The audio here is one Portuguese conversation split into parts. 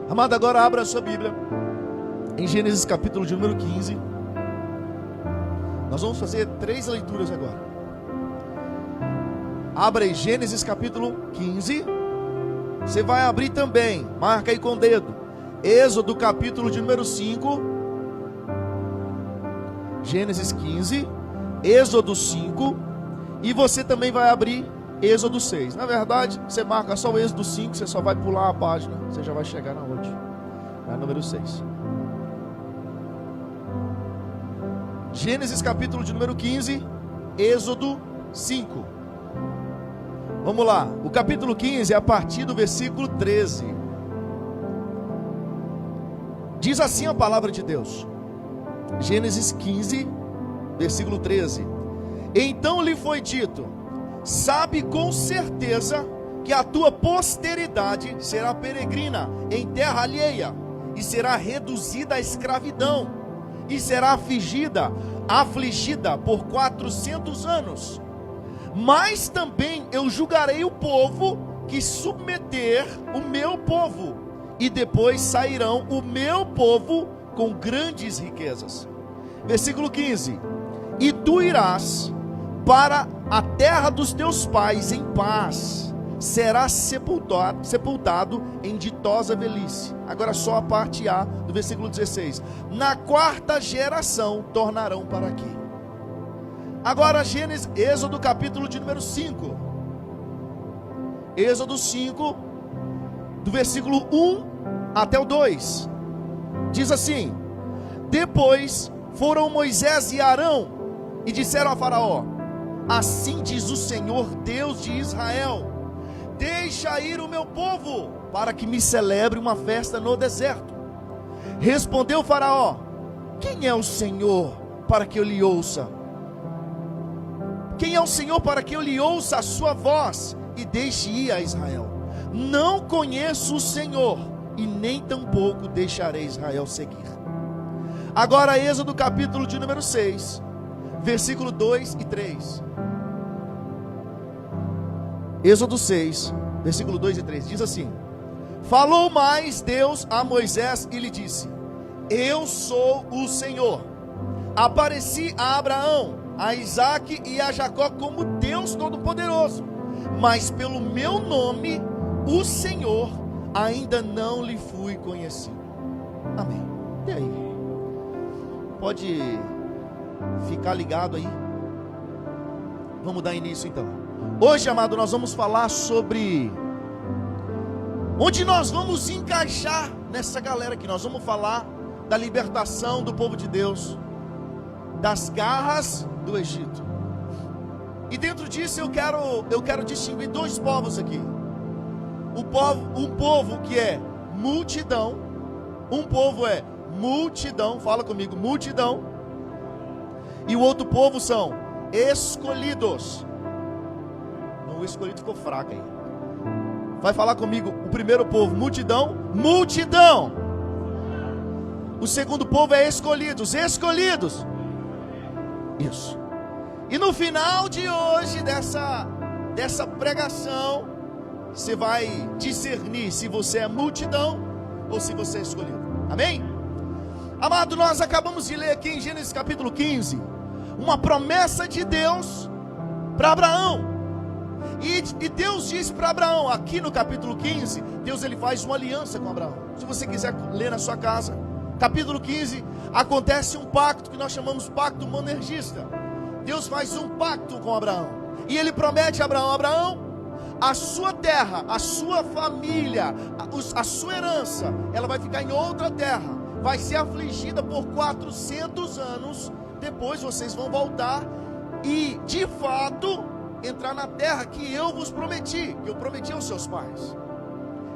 Amado, agora abra a sua Bíblia em Gênesis capítulo de número 15. Nós vamos fazer 3 leituras agora. Abra aí Gênesis capítulo 15. Você vai abrir também, marca aí com o dedo, Êxodo capítulo de número 5. Gênesis 15, Êxodo 5. E você também vai abrir Êxodo 6. Na verdade, você marca só o Êxodo 5, você só vai pular a página, você já vai chegar na onde? Na número 6. Gênesis capítulo de número 15, Êxodo 5. Vamos lá, o capítulo 15 é a partir do versículo 13. Diz assim a palavra de Deus. Gênesis 15, versículo 13. Então lhe foi dito: sabe com certeza que a tua posteridade será peregrina em terra alheia, e será reduzida à escravidão, e será afligida por 400 anos. Mas também eu julgarei o povo que submeter o meu povo, e depois sairão o meu povo com grandes riquezas. Versículo 15. E tu irás para a terra dos teus pais em paz, serás sepultado em ditosa velhice. Agora só a parte A do versículo 16. Na 4ª geração tornarão para aqui. Agora Êxodo capítulo de número 5. Êxodo 5, do versículo 1 até o 2. Diz assim: depois foram Moisés e Arão e disseram a Faraó: assim diz o Senhor Deus de Israel: deixa ir o meu povo, para que me celebre uma festa no deserto. Respondeu Faraó: quem é o Senhor para que eu lhe ouça? Quem é o Senhor para que eu lhe ouça a sua voz e deixe ir a Israel? Não conheço o Senhor, e nem tampouco deixarei Israel seguir. Agora Êxodo capítulo de número 6, versículo 2 e 3. Êxodo 6, versículo 2 e 3, diz assim: falou mais Deus a Moisés e lhe disse: eu sou o Senhor. Apareci a Abraão, a Isaque e a Jacó como Deus Todo-Poderoso, mas pelo meu nome, o Senhor, ainda não lhe fui conhecido. Amém. E aí? Pode ficar ligado aí. Vamos dar início então. Hoje, amado, nós vamos falar sobre onde nós vamos encaixar nessa galera aqui. Nós vamos falar da libertação do povo de Deus das garras do Egito. E dentro disso eu quero distinguir 2 povos aqui. Um povo que é multidão. Um povo é multidão, fala comigo, multidão. E o outro povo são escolhidos. Não, o escolhido ficou fraco aí. Vai falar comigo, o primeiro povo, multidão, multidão. O segundo povo é escolhidos, escolhidos. Isso. E no final de hoje, dessa pregação, você vai discernir se você é multidão ou se você é escolhido. Amém? Amado, nós acabamos de ler aqui em Gênesis capítulo 15 uma promessa de Deus para Abraão. E Deus disse para Abraão, aqui no capítulo 15, Deus ele faz uma aliança com Abraão. Se você quiser ler na sua casa, capítulo 15, acontece um pacto que nós chamamos pacto monergista. Deus faz um pacto com Abraão, e ele promete a Abraão: Abraão, a sua terra, a sua família, a sua herança, ela vai ficar em outra terra, vai ser afligida por 400 anos, depois vocês vão voltar e de fato entrar na terra que eu vos prometi, que eu prometi aos seus pais.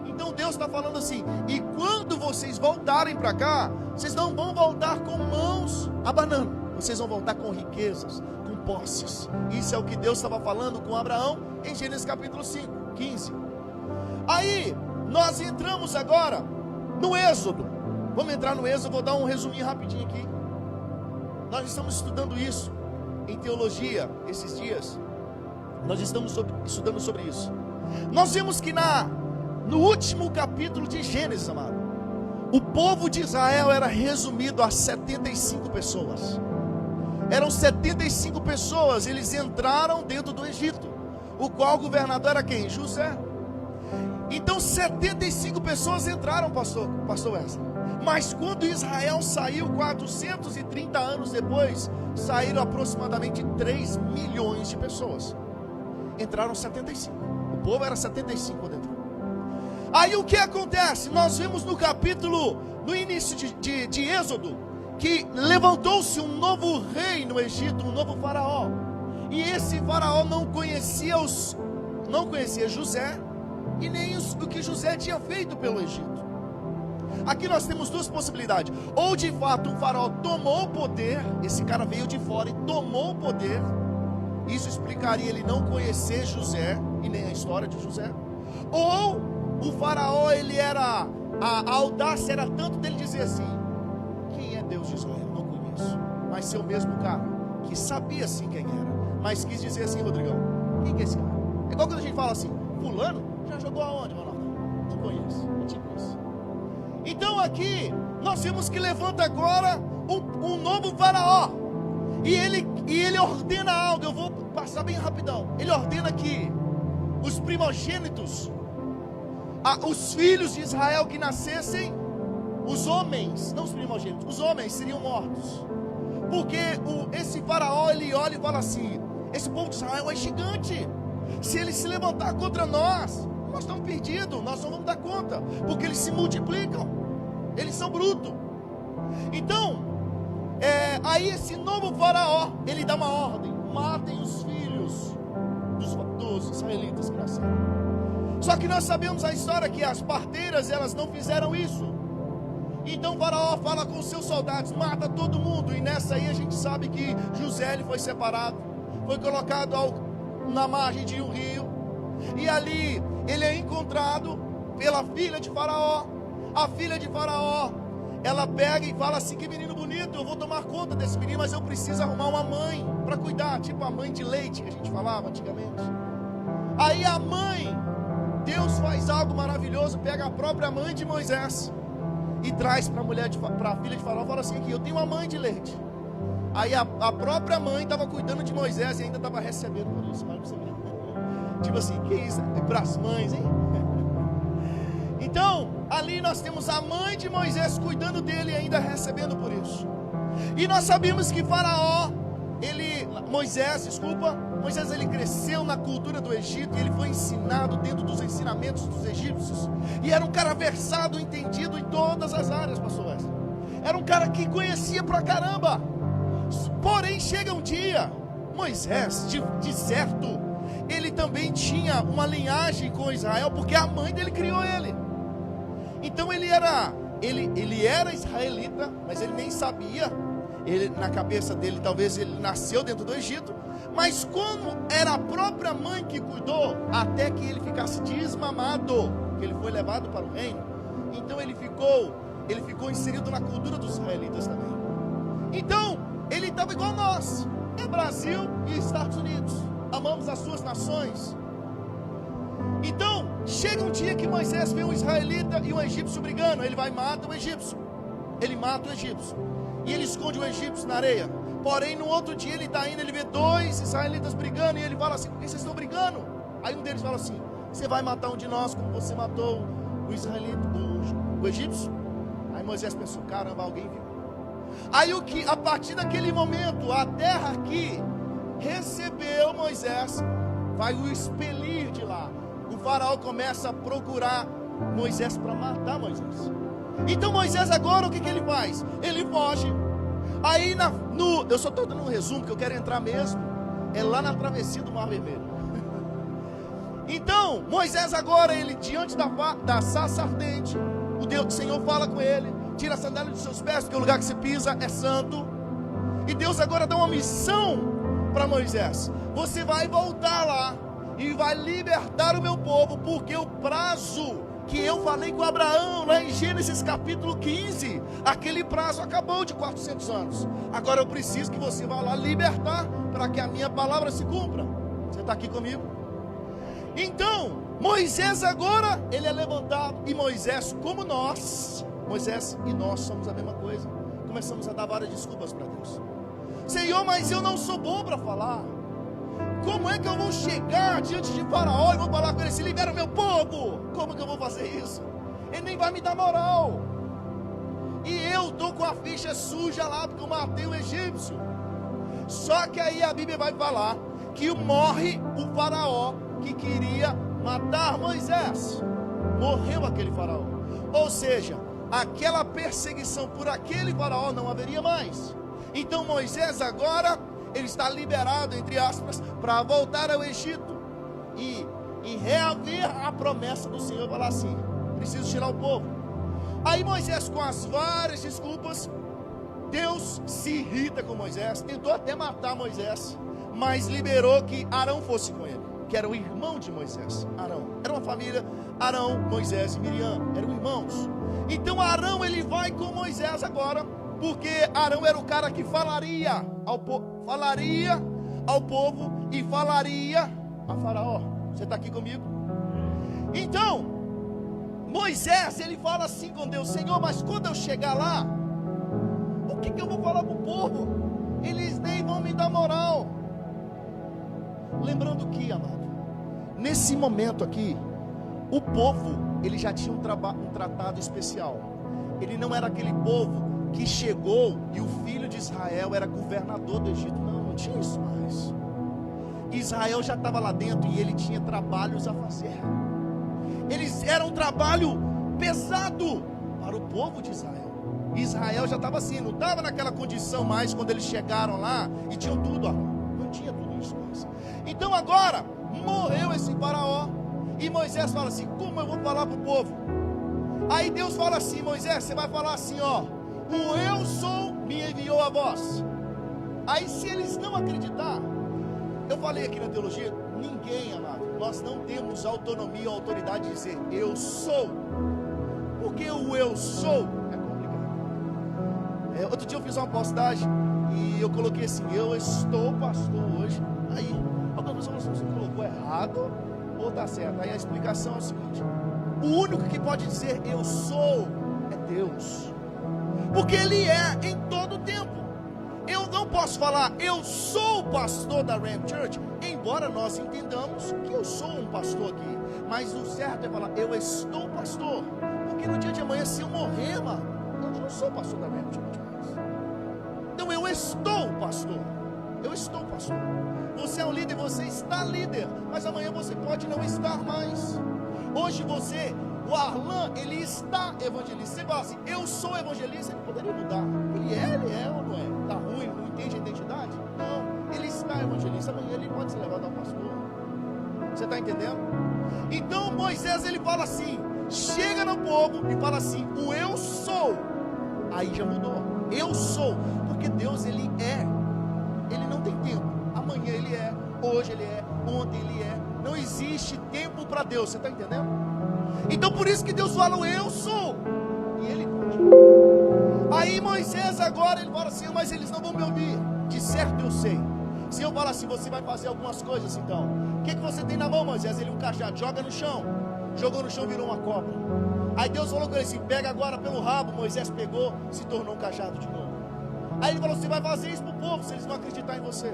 Então Deus está falando assim: e quando vocês voltarem para cá, vocês não vão voltar com mãos abanando, vocês vão voltar com riquezas, com posses. Isso é o que Deus estava falando com Abraão em Gênesis capítulo 15. Aí nós entramos agora no Êxodo. Vamos entrar no Êxodo, vou dar um resuminho rapidinho aqui. Nós estamos estudando isso em teologia esses dias. Nós estamos estudando sobre isso. Nós vemos que no último capítulo de Gênesis, amado, o povo de Israel era resumido a 75 pessoas. Eram 75 pessoas, eles entraram dentro do Egito, o qual governador era quem? José. Então 75 pessoas entraram, pastor Wesley. Mas quando Israel saiu, 430 anos depois, saíram aproximadamente 3 milhões de pessoas. Entraram 75. O povo era 75 quando entrou. Aí o que acontece? Nós vemos no capítulo, no início de Êxodo, que levantou-se um novo rei no Egito, um novo faraó. E esse faraó não conhecia José e nem o que José tinha feito pelo Egito. Aqui nós temos duas possibilidades. Ou de fato um faraó tomou o poder, esse cara veio de fora e tomou o poder. Isso explicaria ele não conhecer José e nem a história de José. Ou o faraó, a audácia era tanto dele dizer assim: quem é Deus de Israel? Não conheço. Mas ser o mesmo cara que sabia sim quem era, mas quis dizer assim: Rodrigão, quem que é esse cara? É igual quando a gente fala assim: fulano já jogou aonde, Ronaldo? Não conheço. É tipo isso. Então aqui nós vemos que levanta agora um novo faraó. E ele ordena algo. Eu vou passar bem rapidão. Ele ordena que os primogênitos, os filhos de Israel que nascessem, os homens, não os primogênitos, os homens seriam mortos. Porque esse faraó, ele olha e fala assim: esse povo de Israel é gigante. Se ele se levantar contra nós estamos perdidos, nós não vamos dar conta, porque eles se multiplicam, eles são brutos. Então, aí esse novo faraó, ele dá uma ordem: matem os filhos dos israelitas que nasceram. Só que nós sabemos a história que as parteiras, elas não fizeram isso. Então o faraó fala com os seus soldados: mata todo mundo. E nessa aí a gente sabe que José, ele foi separado, foi colocado na margem de um rio, e ali ele é encontrado pela filha de Faraó. A filha de Faraó, ela pega e fala assim: que menino bonito, eu vou tomar conta desse menino, mas eu preciso arrumar uma mãe para cuidar, tipo a mãe de leite que a gente falava antigamente. Aí a mãe, Deus faz algo maravilhoso, pega a própria mãe de Moisés e traz para a filha de Faraó, fala assim: aqui, eu tenho uma mãe de leite. Aí a própria mãe estava cuidando de Moisés e ainda estava recebendo por isso. Tipo assim, que isso? É para as mães, hein? Então, ali nós temos a mãe de Moisés cuidando dele e ainda recebendo por isso. E nós sabemos que Moisés ele cresceu na cultura do Egito, e ele foi ensinado dentro dos ensinamentos dos egípcios. E era um cara versado, entendido em todas as áreas, pastor Wesley. Era um cara que conhecia pra caramba. Porém, chega um dia, Moisés, de certo, ele também tinha uma linhagem com Israel, porque a mãe dele criou ele. Então ele era israelita, mas ele nem sabia. Na cabeça dele, talvez ele nasceu dentro do Egito, mas como era a própria mãe que cuidou, até que ele ficasse desmamado, que ele foi levado para o reino, então ele ficou inserido na cultura dos israelitas também. Então ele estava igual a nós, é Brasil e Estados Unidos, amamos as suas nações. Então chega um dia que Moisés vê um israelita e um egípcio brigando. Ele vai e mata o egípcio. E ele esconde o egípcio na areia. Porém, no outro dia ele está indo, ele vê 2 israelitas brigando, e ele fala assim: por que vocês estão brigando? Aí um deles fala assim: você vai matar um de nós como você matou o israelita, o egípcio? Aí Moisés pensou: caramba, alguém viu. Aí a partir daquele momento, a terra que recebeu Moisés vai o expelir de lá. O faraó começa a procurar Moisés para matar Moisés. Então Moisés agora, o que ele faz? Ele foge. Aí eu só estou dando um resumo, que eu quero entrar mesmo é lá na travessia do Mar Vermelho. Então Moisés agora, ele diante da sarça ardente, o Senhor fala com ele: tira a sandália dos seus pés, porque o lugar que você pisa é santo. E Deus agora dá uma missão para Moisés: você vai voltar lá e vai libertar o meu povo, porque o prazo que eu falei com Abraão lá em Gênesis capítulo 15, aquele prazo acabou de 400 anos. Agora eu preciso que você vá lá libertar, para que a minha palavra se cumpra. Você está aqui comigo? Então Moisés agora, ele é levantado. E Moisés, como nós, Moisés e nós somos a mesma coisa. Começamos a dar várias desculpas para Deus. Senhor, mas eu não sou bom para falar. Como é que eu vou chegar diante de Faraó e vou falar com ele, se libera o meu povo? Como que eu vou fazer isso? Ele nem vai me dar moral. E eu estou com a ficha suja lá, porque eu matei o egípcio. Só que aí a Bíblia vai falar que morre o Faraó que queria matar Moisés. Morreu aquele Faraó. Ou seja, aquela perseguição por aquele Faraó não haveria mais. Então Moisés agora, ele está liberado, entre aspas, para voltar ao Egito e reaver a promessa do Senhor. Falar assim, preciso tirar o povo. Aí Moisés, com as várias desculpas, Deus se irrita com Moisés, tentou até matar Moisés, mas liberou que Arão fosse com ele, que era o irmão de Moisés. Arão, era uma família, Arão, Moisés e Miriam, eram irmãos. Então Arão, ele vai com Moisés agora, porque Arão era o cara que falaria ao povo e falaria a Faraó. Você está aqui comigo? Então Moisés, ele fala assim com Deus: Senhor, mas quando eu chegar lá, o que eu vou falar para o povo? Eles nem vão me dar moral. Lembrando que, amado, nesse momento aqui, o povo, ele já tinha um tratado especial. Ele não era aquele povo que chegou e o filho de Israel era governador do Egito. Não tinha isso mais. Israel já estava lá dentro e ele tinha trabalhos a fazer. Eles eram um trabalho pesado para o povo de Israel. Israel já estava assim, não estava naquela condição mais quando eles chegaram lá e tinham tudo. Não tinha tudo isso mais. Então agora, morreu esse Faraó e Moisés fala assim: como eu vou falar para o povo? Aí Deus fala assim: Moisés, você vai falar assim, ó, o eu sou me enviou a vós. Aí se eles não acreditar, eu falei aqui na teologia, ninguém, amado, nós não temos autonomia ou autoridade de dizer eu sou, porque o eu sou é complicado. Outro dia eu fiz uma postagem e eu coloquei assim: eu estou pastor hoje. Aí algumas pessoas falaram assim: você colocou errado ou está certo? Aí a explicação é o seguinte: o único que pode dizer eu sou é Deus, porque Ele é em todo o tempo. Eu não posso falar eu sou o pastor da Ram Church, embora nós entendamos que eu sou um pastor aqui, mas o certo é falar eu estou pastor, porque no dia de amanhã, se eu morrer, mano, eu não sou pastor da Ram Church mais. Então eu estou pastor, eu estou pastor. Você é um líder, você está líder, mas amanhã você pode não estar mais. Hoje você, o Arlan, ele está evangelista. Você fala assim, eu sou evangelista, ele poderia mudar. Ele é ou não é? Está ruim, não entende a identidade? Não, ele está evangelista, amanhã ele pode ser levado ao pastor. Você está entendendo? Então Moisés, ele fala assim, chega no povo e fala assim, o eu sou. Aí já mudou, eu sou, porque Deus, ele é, ele não tem tempo. Amanhã ele é, hoje ele é, ontem ele é. Não existe tempo para Deus, você está entendendo? Então por isso que Deus fala o eu sou. E ele aí Moisés agora, ele fala assim, mas eles não vão me ouvir. De certo eu sei. Se eu falar assim, você vai fazer algumas coisas então. O que você tem na mão, Moisés? Ele um cajado, joga no chão. Jogou no chão, virou uma cobra. Aí Deus falou com ele assim, pega agora pelo rabo. Moisés pegou, se tornou um cajado de novo. Aí ele falou, você vai fazer isso para o povo, se eles não acreditarem em você.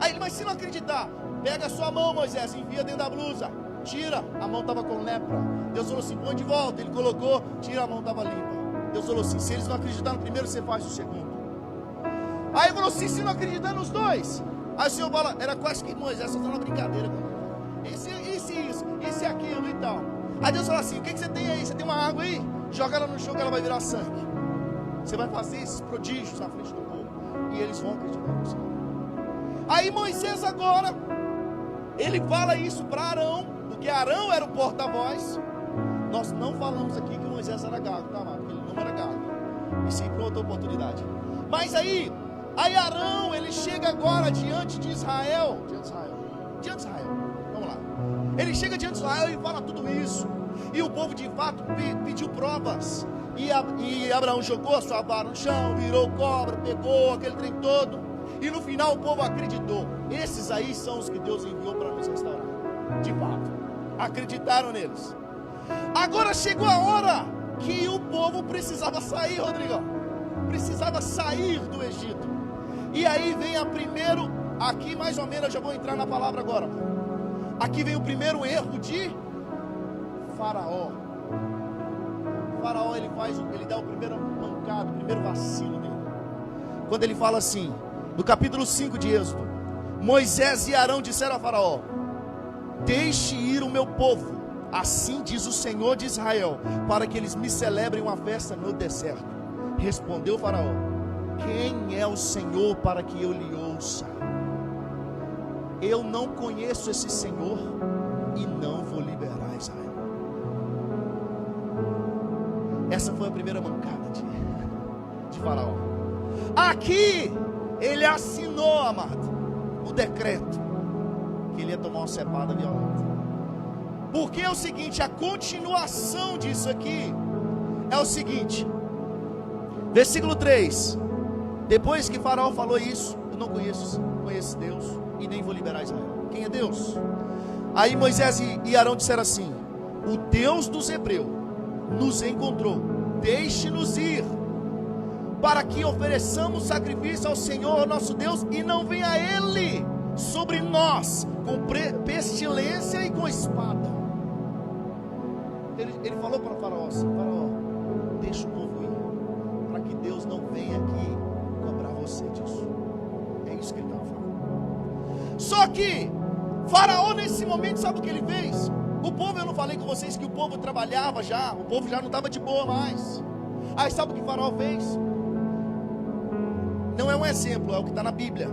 Aí ele, mas se não acreditar, pega a sua mão, Moisés, enfia dentro da blusa, tira, a mão estava com lepra. Deus falou assim, põe de volta. Ele colocou, tira, a mão estava limpa. Deus falou assim, se eles não acreditar no primeiro, você faz o segundo. Aí ele falou assim, se não acreditar nos dois. Aí o Senhor fala, era quase que Moisés, só uma brincadeira. Isso, isso e aquilo e tal. Aí Deus fala assim, o que você tem aí? Você tem uma água aí? Joga ela no chão que ela vai virar sangue. Você vai fazer esses prodígios na frente do povo. E eles vão acreditar em você. Aí Moisés agora, ele fala isso para Arão, porque Arão era o porta-voz. Nós não falamos aqui que Moisés era gago, tá, amado? Ele não era gago. E sim, para outra oportunidade. Mas aí Arão, ele chega agora diante de Israel. Diante de Israel. Vamos lá. Ele chega diante de Israel e fala tudo isso. E o povo de fato pediu provas. E Abraão jogou a sua vara no chão, virou cobra, pegou aquele trem todo. E no final o povo acreditou. Esses aí são os que Deus enviou para nos restaurar. De fato, acreditaram neles. Agora chegou a hora que o povo povo precisava sair, Rodrigão. Precisava sair do Egito. E aí vem aqui mais ou menos, eu já vou entrar na palavra agora. Aqui vem o primeiro erro de Faraó. Faraó, ele dá o primeiro mancado, o primeiro vacilo dele. Quando ele fala assim, no capítulo 5 de Êxodo: Moisés e Arão disseram a Faraó: deixe ir o meu povo, assim diz o Senhor de Israel, para que eles me celebrem uma festa no deserto. Respondeu Faraó: quem é o Senhor para que eu lhe ouça? Eu não conheço esse Senhor e não vou liberar Israel. Essa foi a primeira mancada de Faraó. Aqui ele assinou, amado, o decreto que ele ia tomar uma cepada violenta. Porque é o seguinte, a continuação disso aqui é o seguinte, versículo 3: depois que Faraó falou isso, eu não conheço Deus e nem vou liberar Israel. Quem é Deus? Aí Moisés e Arão disseram assim: o Deus dos Hebreus nos encontrou, deixe-nos ir, para que ofereçamos sacrifício ao Senhor nosso Deus, e não venha Ele sobre nós com pestilência e com espada. Ele falou para Faraó assim: Faraó, deixa o povo ir, para que Deus não venha aqui cobrar você disso. É isso que ele estava falando. Só que Faraó nesse momento, sabe o que ele fez? O povo, eu não falei com vocês que o povo trabalhava já, o povo já não estava de boa mais. Aí sabe o que Faraó fez? Não é um exemplo, é o que está na Bíblia.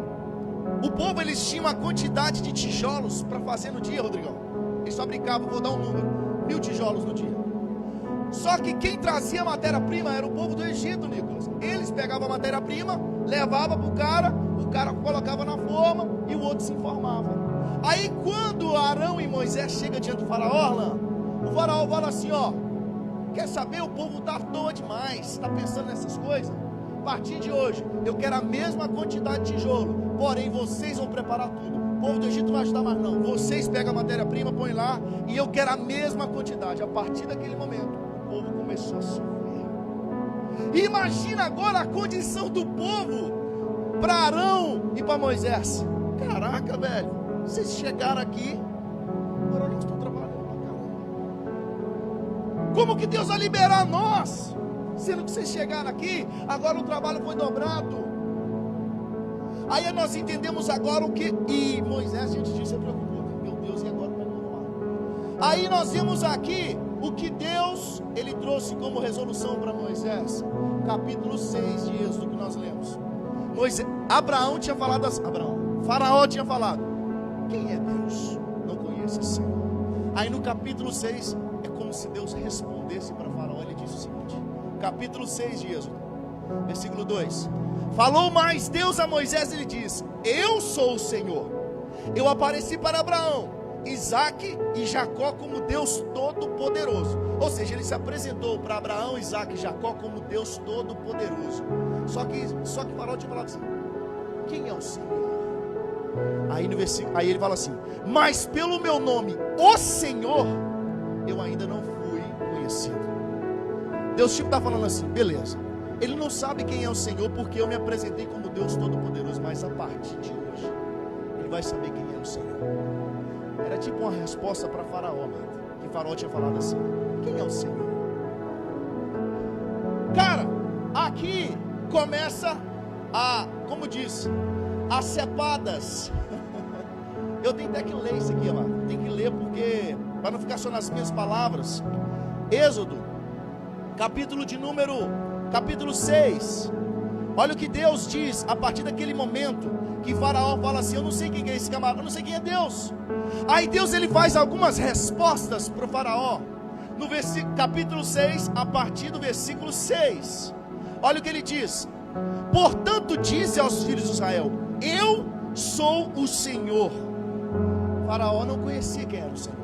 O povo, eles tinham uma quantidade de tijolos para fazer no dia, Rodrigão. Eles fabricavam, vou dar um número, 1000 tijolos no dia. Só que quem trazia a matéria-prima era o povo do Egito, Nicolas. Eles pegavam a matéria-prima, levavam para o cara colocava na forma e o outro se informava. Aí quando Arão e Moisés chegam diante do Faraó, o Faraó fala assim: ó, quer saber, o povo está à toa demais, está pensando nessas coisas. A partir de hoje, eu quero a mesma quantidade de tijolo, porém vocês vão preparar tudo. O povo do Egito não vai ajudar mais não. Vocês pegam a matéria-prima, põem lá, e eu quero a mesma quantidade. A partir daquele momento, o povo começou a sofrer. Imagina agora a condição do povo para Arão e para Moisés. Caraca, velho, vocês chegaram aqui, agora nós estamos trabalhando para caramba. Como que Deus vai liberar nós? Sendo que vocês chegaram aqui, agora o trabalho foi dobrado. Aí nós entendemos agora o que. E Moisés, diante disso, se preocupou. Meu Deus, e agora como vamos lá? Aí nós vimos aqui o que Deus, ele trouxe como resolução para Moisés. Capítulo 6 de Êxodo, que nós lemos. Abraão tinha falado assim, Faraó tinha falado: quem é Deus? Não conheço esse Senhor. Aí no capítulo 6, é como se Deus respondesse para Faraó. Ele disse o seguinte, capítulo 6 de Êxodo, versículo 2: falou mais Deus a Moisés, ele diz: eu sou o Senhor, eu apareci para Abraão, Isaque e Jacó como Deus Todo-Poderoso. Ou seja, ele se apresentou para Abraão, Isaque e Jacó como Deus Todo-Poderoso. Só que Faraó tinha falado assim: quem é o Senhor? Aí no versículo, aí ele fala assim: mas pelo meu nome, o Senhor, eu ainda não fui conhecido. Deus tipo está falando assim: beleza, ele não sabe quem é o Senhor porque eu me apresentei como Deus Todo-Poderoso, mas a partir de hoje ele vai saber quem é o Senhor. Era tipo uma resposta para Faraó, mano, que Faraó tinha falado assim: quem é o Senhor? Cara, aqui começa como diz, as cepadas. Eu tenho até que ler isso aqui, mano. Tem que ler porque, para não ficar só nas minhas palavras. Êxodo, capítulo 6. Olha o que Deus diz a partir daquele momento que Faraó fala assim: eu não sei quem é esse camarada, eu não sei quem é Deus. Aí Deus, ele faz algumas respostas para o Faraó no capítulo 6, a partir do versículo 6. Olha o que ele diz: portanto disse aos filhos de Israel: eu sou o Senhor. Faraó não conhecia quem era o Senhor.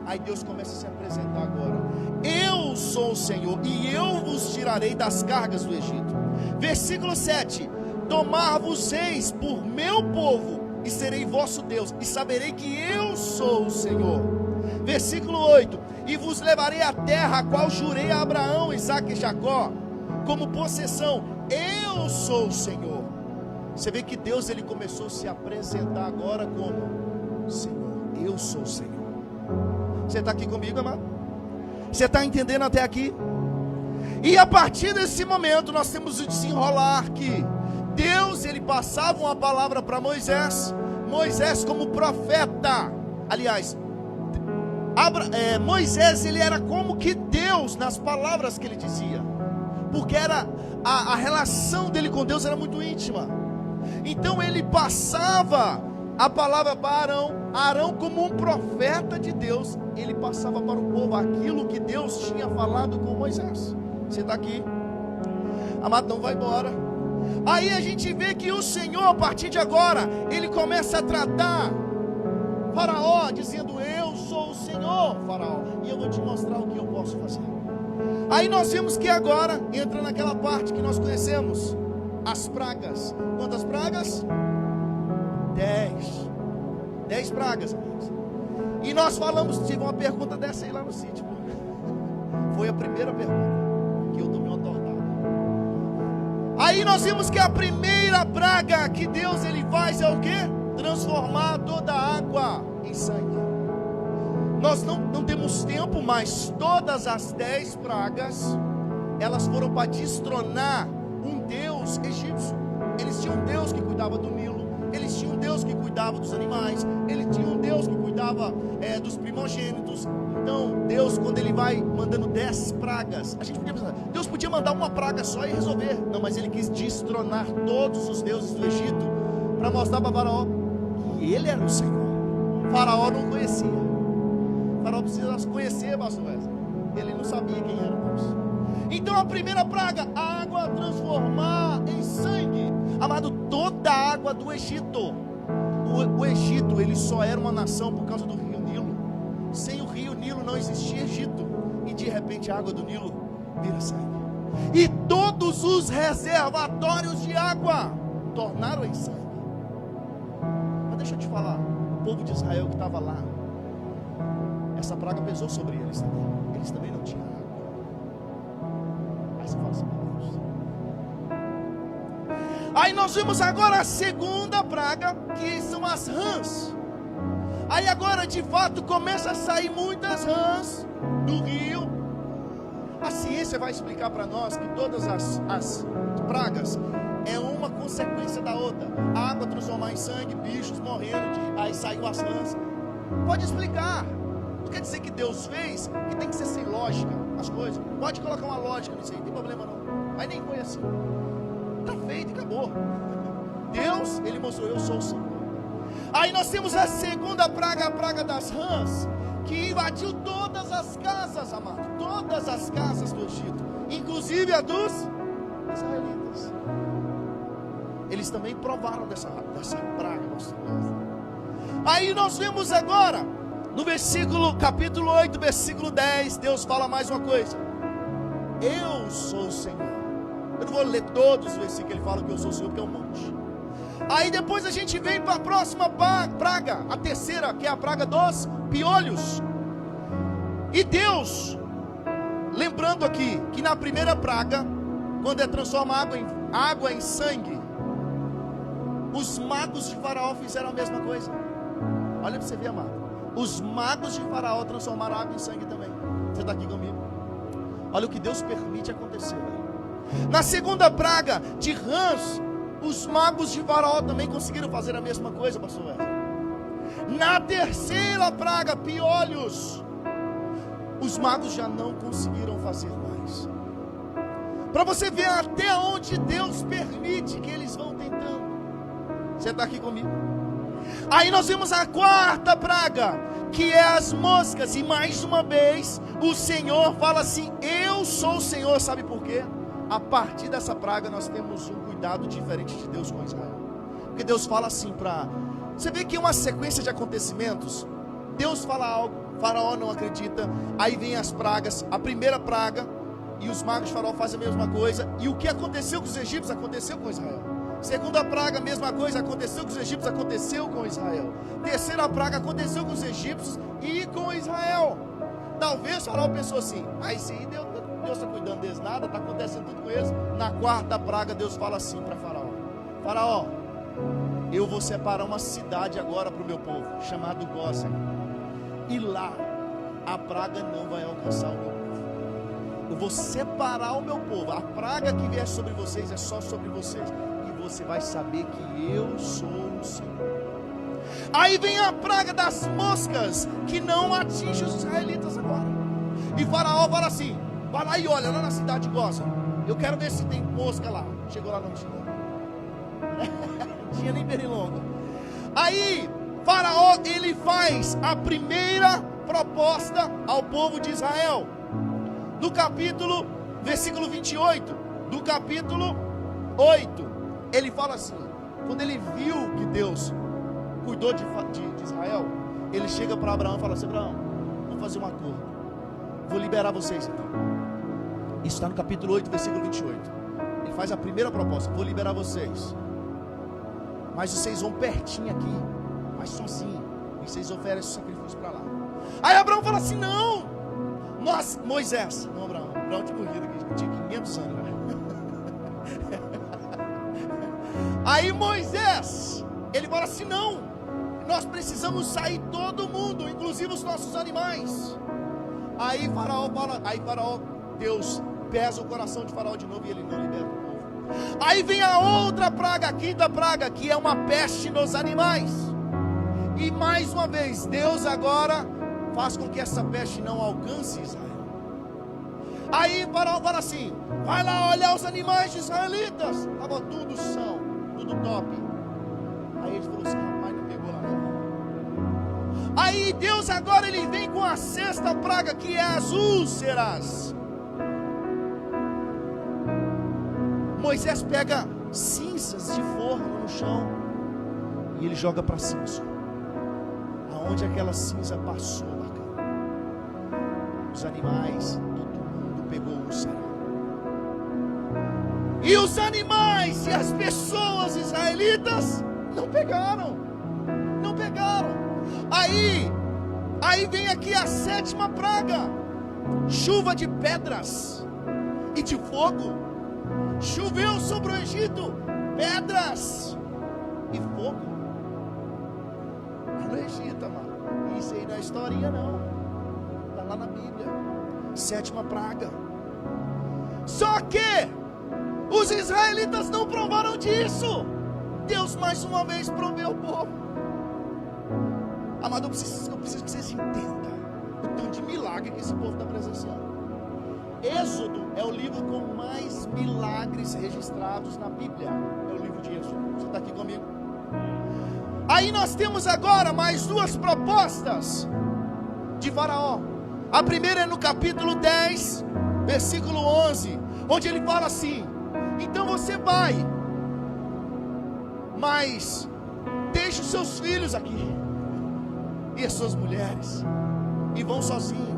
Aí Deus começa a se apresentar agora: eu sou o Senhor, e eu vos tirarei das cargas do Egito. Versículo 7: tomar-vos-eis por meu povo, e serei vosso Deus, e saberei que eu sou o Senhor. Versículo 8: e vos levarei à terra a qual jurei a Abraão, Isaque e Jacó, como possessão. Eu sou o Senhor. Você vê que Deus, ele começou a se apresentar agora como Senhor. Eu sou o Senhor. Você está aqui comigo, amado? Você está entendendo até aqui? E a partir desse momento nós temos o desenrolar que Deus, ele passava uma palavra para Moisés. Moisés como profeta. Aliás, Moisés, ele era como que Deus nas palavras que ele dizia, porque era a relação dele com Deus era muito íntima. Então ele passava a palavra para Arão. Arão, como um profeta de Deus, ele passava para o povo aquilo que Deus tinha falado com Moisés. Você está aqui, amado, não vai embora. Aí a gente vê que o Senhor, a partir de agora, ele começa a tratar Faraó, dizendo: eu sou o Senhor, Faraó, e eu vou te mostrar o que eu posso fazer. Aí nós vemos que agora entra naquela parte que nós conhecemos, as pragas. Quantas pragas? 10 pragas, amigos. E nós falamos, tive uma pergunta dessa aí lá no sítio. Foi a primeira pergunta que eu tomei uma tortada. Aí nós vimos que a primeira praga que Deus ele faz é o quê? Transformar toda a água em sangue. Nós não temos tempo, mas todas as 10 pragas, elas foram para destronar um Deus egípcio. Eles tinham um Deus que cuidava do Nilo, eles tinham um Deus que cuidava dos animais, eles tinham um Deus que cuidava dos primogênitos. Então Deus, quando ele vai mandando 10 pragas, a gente podia pensar, Deus podia mandar uma praga só e resolver. Não, mas ele quis destronar todos os deuses do Egito, para mostrar para Faraó que ele era o Senhor. Faraó não conhecia. Faraó precisa conhecer, pastor Wesley. Ele não sabia quem era Deus. Então a primeira praga, a água transformar em sangue. Amado, toda a água do Egito. O Egito, ele só era uma nação por causa do rio Nilo. Sem o rio Nilo não existia Egito. E de repente a água do Nilo vira sangue. E todos os reservatórios de água tornaram em sangue. Mas deixa eu te falar, o povo de Israel que estava lá, essa praga pesou sobre eles também. Eles também não tinham água. Aí você fala assim: meu Deus. Aí nós vimos agora a segunda praga, que são as rãs. Aí agora de fato começa a sair muitas rãs do rio. A ciência vai explicar para nós que todas as pragas é uma consequência da outra. A água transformar em sangue, bichos morrendo, aí saiu as rãs. Pode explicar. Não quer dizer que Deus fez, que tem que ser sem lógica as coisas. Pode colocar uma lógica nisso aí, não tem problema não. Mas nem foi assim. Está feito e acabou. Deus, ele mostrou: eu sou o Senhor. Aí nós temos a segunda praga, a praga das rãs, que invadiu todas as casas, amado. Todas as casas do Egito, inclusive a dos israelitas. Eles também provaram dessa praga, pastor. Aí nós vemos agora, no capítulo 8, versículo 10, Deus fala mais uma coisa: eu sou o Senhor. Eu não vou ler todos os versículos que ele fala que eu sou o Senhor, porque é um monte. Aí depois a gente vem para a próxima praga, a terceira, que é a praga dos piolhos. E Deus, lembrando aqui, que na primeira praga, quando é transforma água em sangue, os magos de Faraó fizeram a mesma coisa. Olha para você ver, amado. Os magos de Faraó transformaram água em sangue também. Você está aqui comigo? Olha o que Deus permite acontecer. Na segunda praga de rãs, os magos de Faraó também conseguiram fazer a mesma coisa, pastor Wesley. Na terceira praga, piolhos, os magos já não conseguiram fazer mais. Para você ver até onde Deus permite que eles vão tentando. Você está aqui comigo? Aí nós vemos a quarta praga, que é as moscas. E mais uma vez o Senhor fala assim: eu sou o Senhor. Sabe por quê? A partir dessa praga nós temos um cuidado diferente de Deus com Israel. Porque Deus fala assim para... Você vê que é uma sequência de acontecimentos. Deus fala algo, Faraó não acredita. Aí vem as pragas, a primeira praga, e os magos de Faraó fazem a mesma coisa. E o que aconteceu com os egípcios aconteceu com Israel. Segunda praga, mesma coisa, aconteceu com os egípcios, aconteceu com Israel. Terceira praga, aconteceu com os egípcios e com Israel. Talvez o faraó pensou assim: aí sim, Deus está cuidando deles, nada, está acontecendo tudo com eles. Na quarta praga, Deus fala assim para Faraó: Faraó, eu vou separar uma cidade agora para o meu povo, chamado Gósen. E lá, a praga não vai alcançar o meu povo. Eu vou separar o meu povo. A praga que vier sobre vocês é só sobre vocês. E você vai saber que eu sou o Senhor. Aí vem a praga das moscas, que não atinge os israelitas agora. E Faraó fala assim: vai lá e olha lá na cidade de Gósen. Eu quero ver se tem mosca lá. Chegou lá, não tinha. Não tinha nem pernilongo. Aí Faraó, ele faz a primeira proposta ao povo de Israel. No capítulo, versículo 28 do capítulo 8, ele fala assim: quando ele viu que Deus cuidou de Israel, ele chega para Abraão e fala assim: Abraão, vamos fazer um acordo, vou liberar vocês então. Isso está no capítulo 8, versículo 28. Ele faz a primeira proposta: vou liberar vocês, mas vocês vão pertinho aqui, mas sozinho, e vocês oferecem o sacrifício para lá. Aí Abraão fala assim: não, nós, Moisés, não, Abraão tinha morrido aqui, tinha 500 anos, né? Aí Moisés, ele fala assim: não, nós precisamos sair todo mundo, inclusive os nossos animais. Aí Faraó, Deus pesa o coração de Faraó de novo e ele não libera o povo. Aí vem a outra praga, a quinta praga, que é uma peste nos animais. E mais uma vez, Deus agora faz com que essa peste não alcance Israel. Aí Faraó fala assim: vai lá olhar os animais de israelitas. Estava tudo são, tudo top. Aí ele falou assim: rapaz, não pegou lá não. Aí Deus agora ele vem com a sexta praga, que é as úlceras. Moisés pega cinzas de forno no chão e ele joga para cima. Aonde aquela cinza passou, bacana, os animais, todo mundo pegou úlcera. E os animais e as pessoas israelitas não pegaram. Aí vem aqui a sétima praga: chuva de pedras e de fogo. Choveu sobre o Egito pedras e fogo. Lá no Egito, amado. Isso aí não é historinha não, está lá na Bíblia. Sétima praga. Só que os israelitas não provaram disso. Deus mais uma vez proveu o povo. Amado, eu preciso que vocês entendam o tanto de milagre que esse povo está presenciando. Êxodo é o livro com mais milagres registrados na Bíblia. É o livro de Êxodo. Você está aqui comigo? Aí nós temos agora mais duas propostas de Faraó. A primeira é no capítulo 10, versículo 11, onde ele fala assim: então você vai, mas deixe os seus filhos aqui e as suas mulheres, e vão sozinho,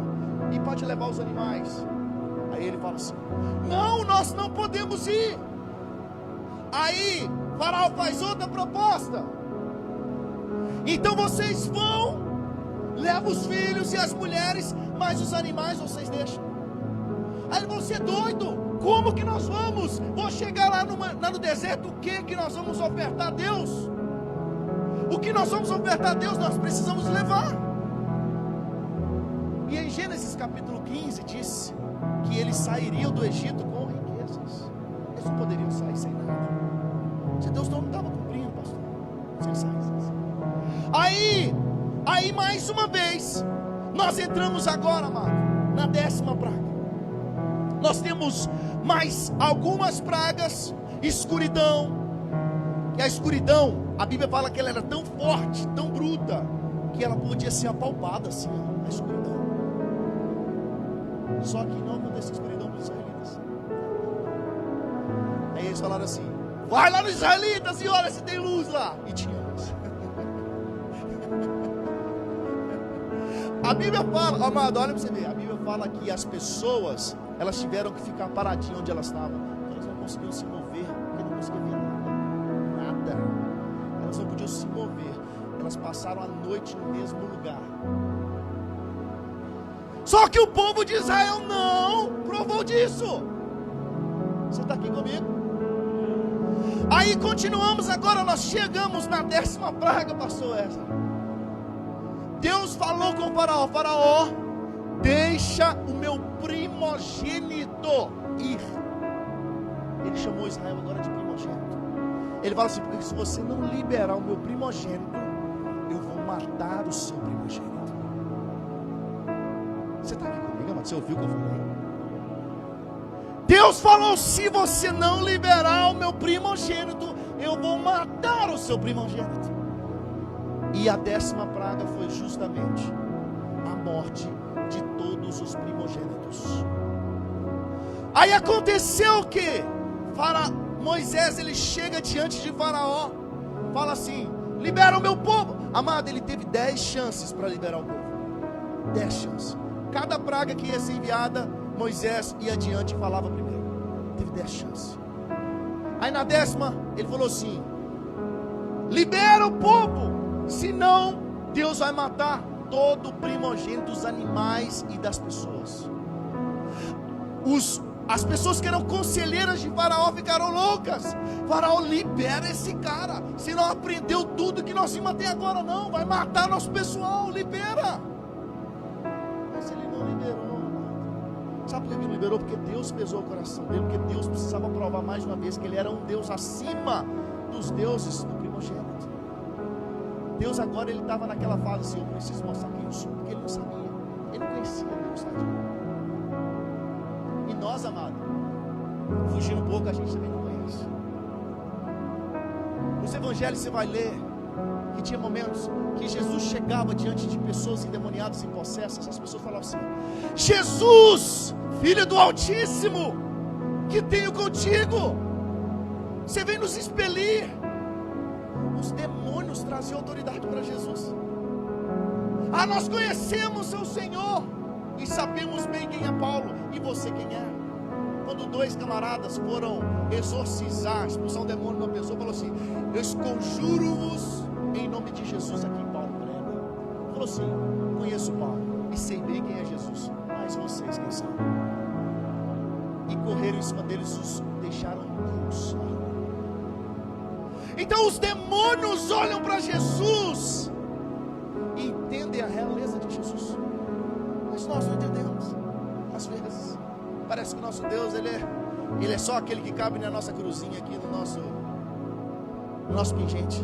e pode levar os animais. Aí ele fala assim: não, nós não podemos ir. Aí Faraó faz outra proposta: então vocês vão, levam os filhos e as mulheres, mas os animais vocês deixam. Aí ele falou: você é doido? Como que nós vamos? Vou chegar lá no deserto, o que nós vamos ofertar a Deus? O que nós vamos ofertar a Deus, nós precisamos levar. E em Gênesis capítulo 15 diz que eles sairiam do Egito com riquezas. Eles não poderiam sair sem nada. Se Deus não estava cumprindo, pastor, sem sair. Aí mais uma vez, nós entramos agora, amado, na décima praga. Nós temos mais algumas pragas. Escuridão. E a escuridão, a Bíblia fala que ela era tão forte, tão bruta, que ela podia ser apalpada assim, a escuridão. Só que não aconteceu escuridão para os israelitas. Aí eles falaram assim: vai lá nos israelitas e olha se tem luz lá. E tinha luz. A Bíblia fala, amado, olha para você ver. A Bíblia fala que as pessoas, elas tiveram que ficar paradinhas onde elas estavam. Elas não conseguiam se mover, porque não conseguiam ver nada. nada. Elas não podiam se mover. Elas passaram a noite no mesmo lugar. Só que o povo de Israel não provou disso. Você está aqui comigo? Aí continuamos agora, nós chegamos na 10ª praga, pastor Ezra. Deus falou com o faraó: Faraó, deixa o meu primogênito ir. Ele chamou Israel agora de primogênito. Ele fala assim: porque se você não liberar o meu primogênito, eu vou matar o seu primogênito. Você está aqui comigo, amado? Você ouviu o que eu falei? Deus falou: se você não liberar o meu primogênito, eu vou matar o seu primogênito. E a 10ª praga foi justamente a morte de todos os primogênitos. Aí aconteceu que Moisés, ele chega diante de Faraó, fala assim: libera o meu povo. Amado, ele teve 10 chances para liberar o povo. 10 chances. Cada praga que ia ser enviada, Moisés ia adiante e falava primeiro. Teve 10 chances. Aí na 10ª, ele falou assim: libera o povo, senão Deus vai matar todo o primogênito dos animais e das pessoas. As pessoas que eram conselheiras de Faraó ficaram loucas. Faraó, libera esse cara. Se não aprendeu tudo que nós vimos até agora, não, vai matar nosso pessoal, libera. Mas ele não liberou. Sabe por que ele liberou? Porque Deus pesou o coração dele, porque Deus precisava provar mais uma vez que ele era um Deus acima dos deuses do primogênito. Deus agora, ele estava naquela fase assim: eu preciso mostrar quem eu sou, porque ele não sabia, ele não conhecia Deus, tadinho. E nós, amado, fugindo um pouco, a gente também não conhece. Nos evangelhos você vai ler que tinha momentos que Jesus chegava diante de pessoas endemoniadas e possessas. As pessoas falavam assim: Jesus, Filho do Altíssimo, que tenho contigo? Você vem nos expelir. Os demônios traziam autoridade para Jesus. Ah, nós conhecemos o Senhor e sabemos bem quem é Paulo. E você quem é? Quando 2 camaradas foram exorcizar, expulsar um demônio de uma pessoa, falou assim: eu conjuro-vos em nome de Jesus a quem Paulo prega. Falou assim: conheço Paulo e sei bem quem é Jesus, mas vocês quem são? E correram em cima deles, os deixaram nus. Então os demônios olham para Jesus e entendem a realeza de Jesus, mas nós não entendemos. Às vezes parece que o nosso Deus, ele é só aquele que cabe na nossa cruzinha aqui, no nosso pingente.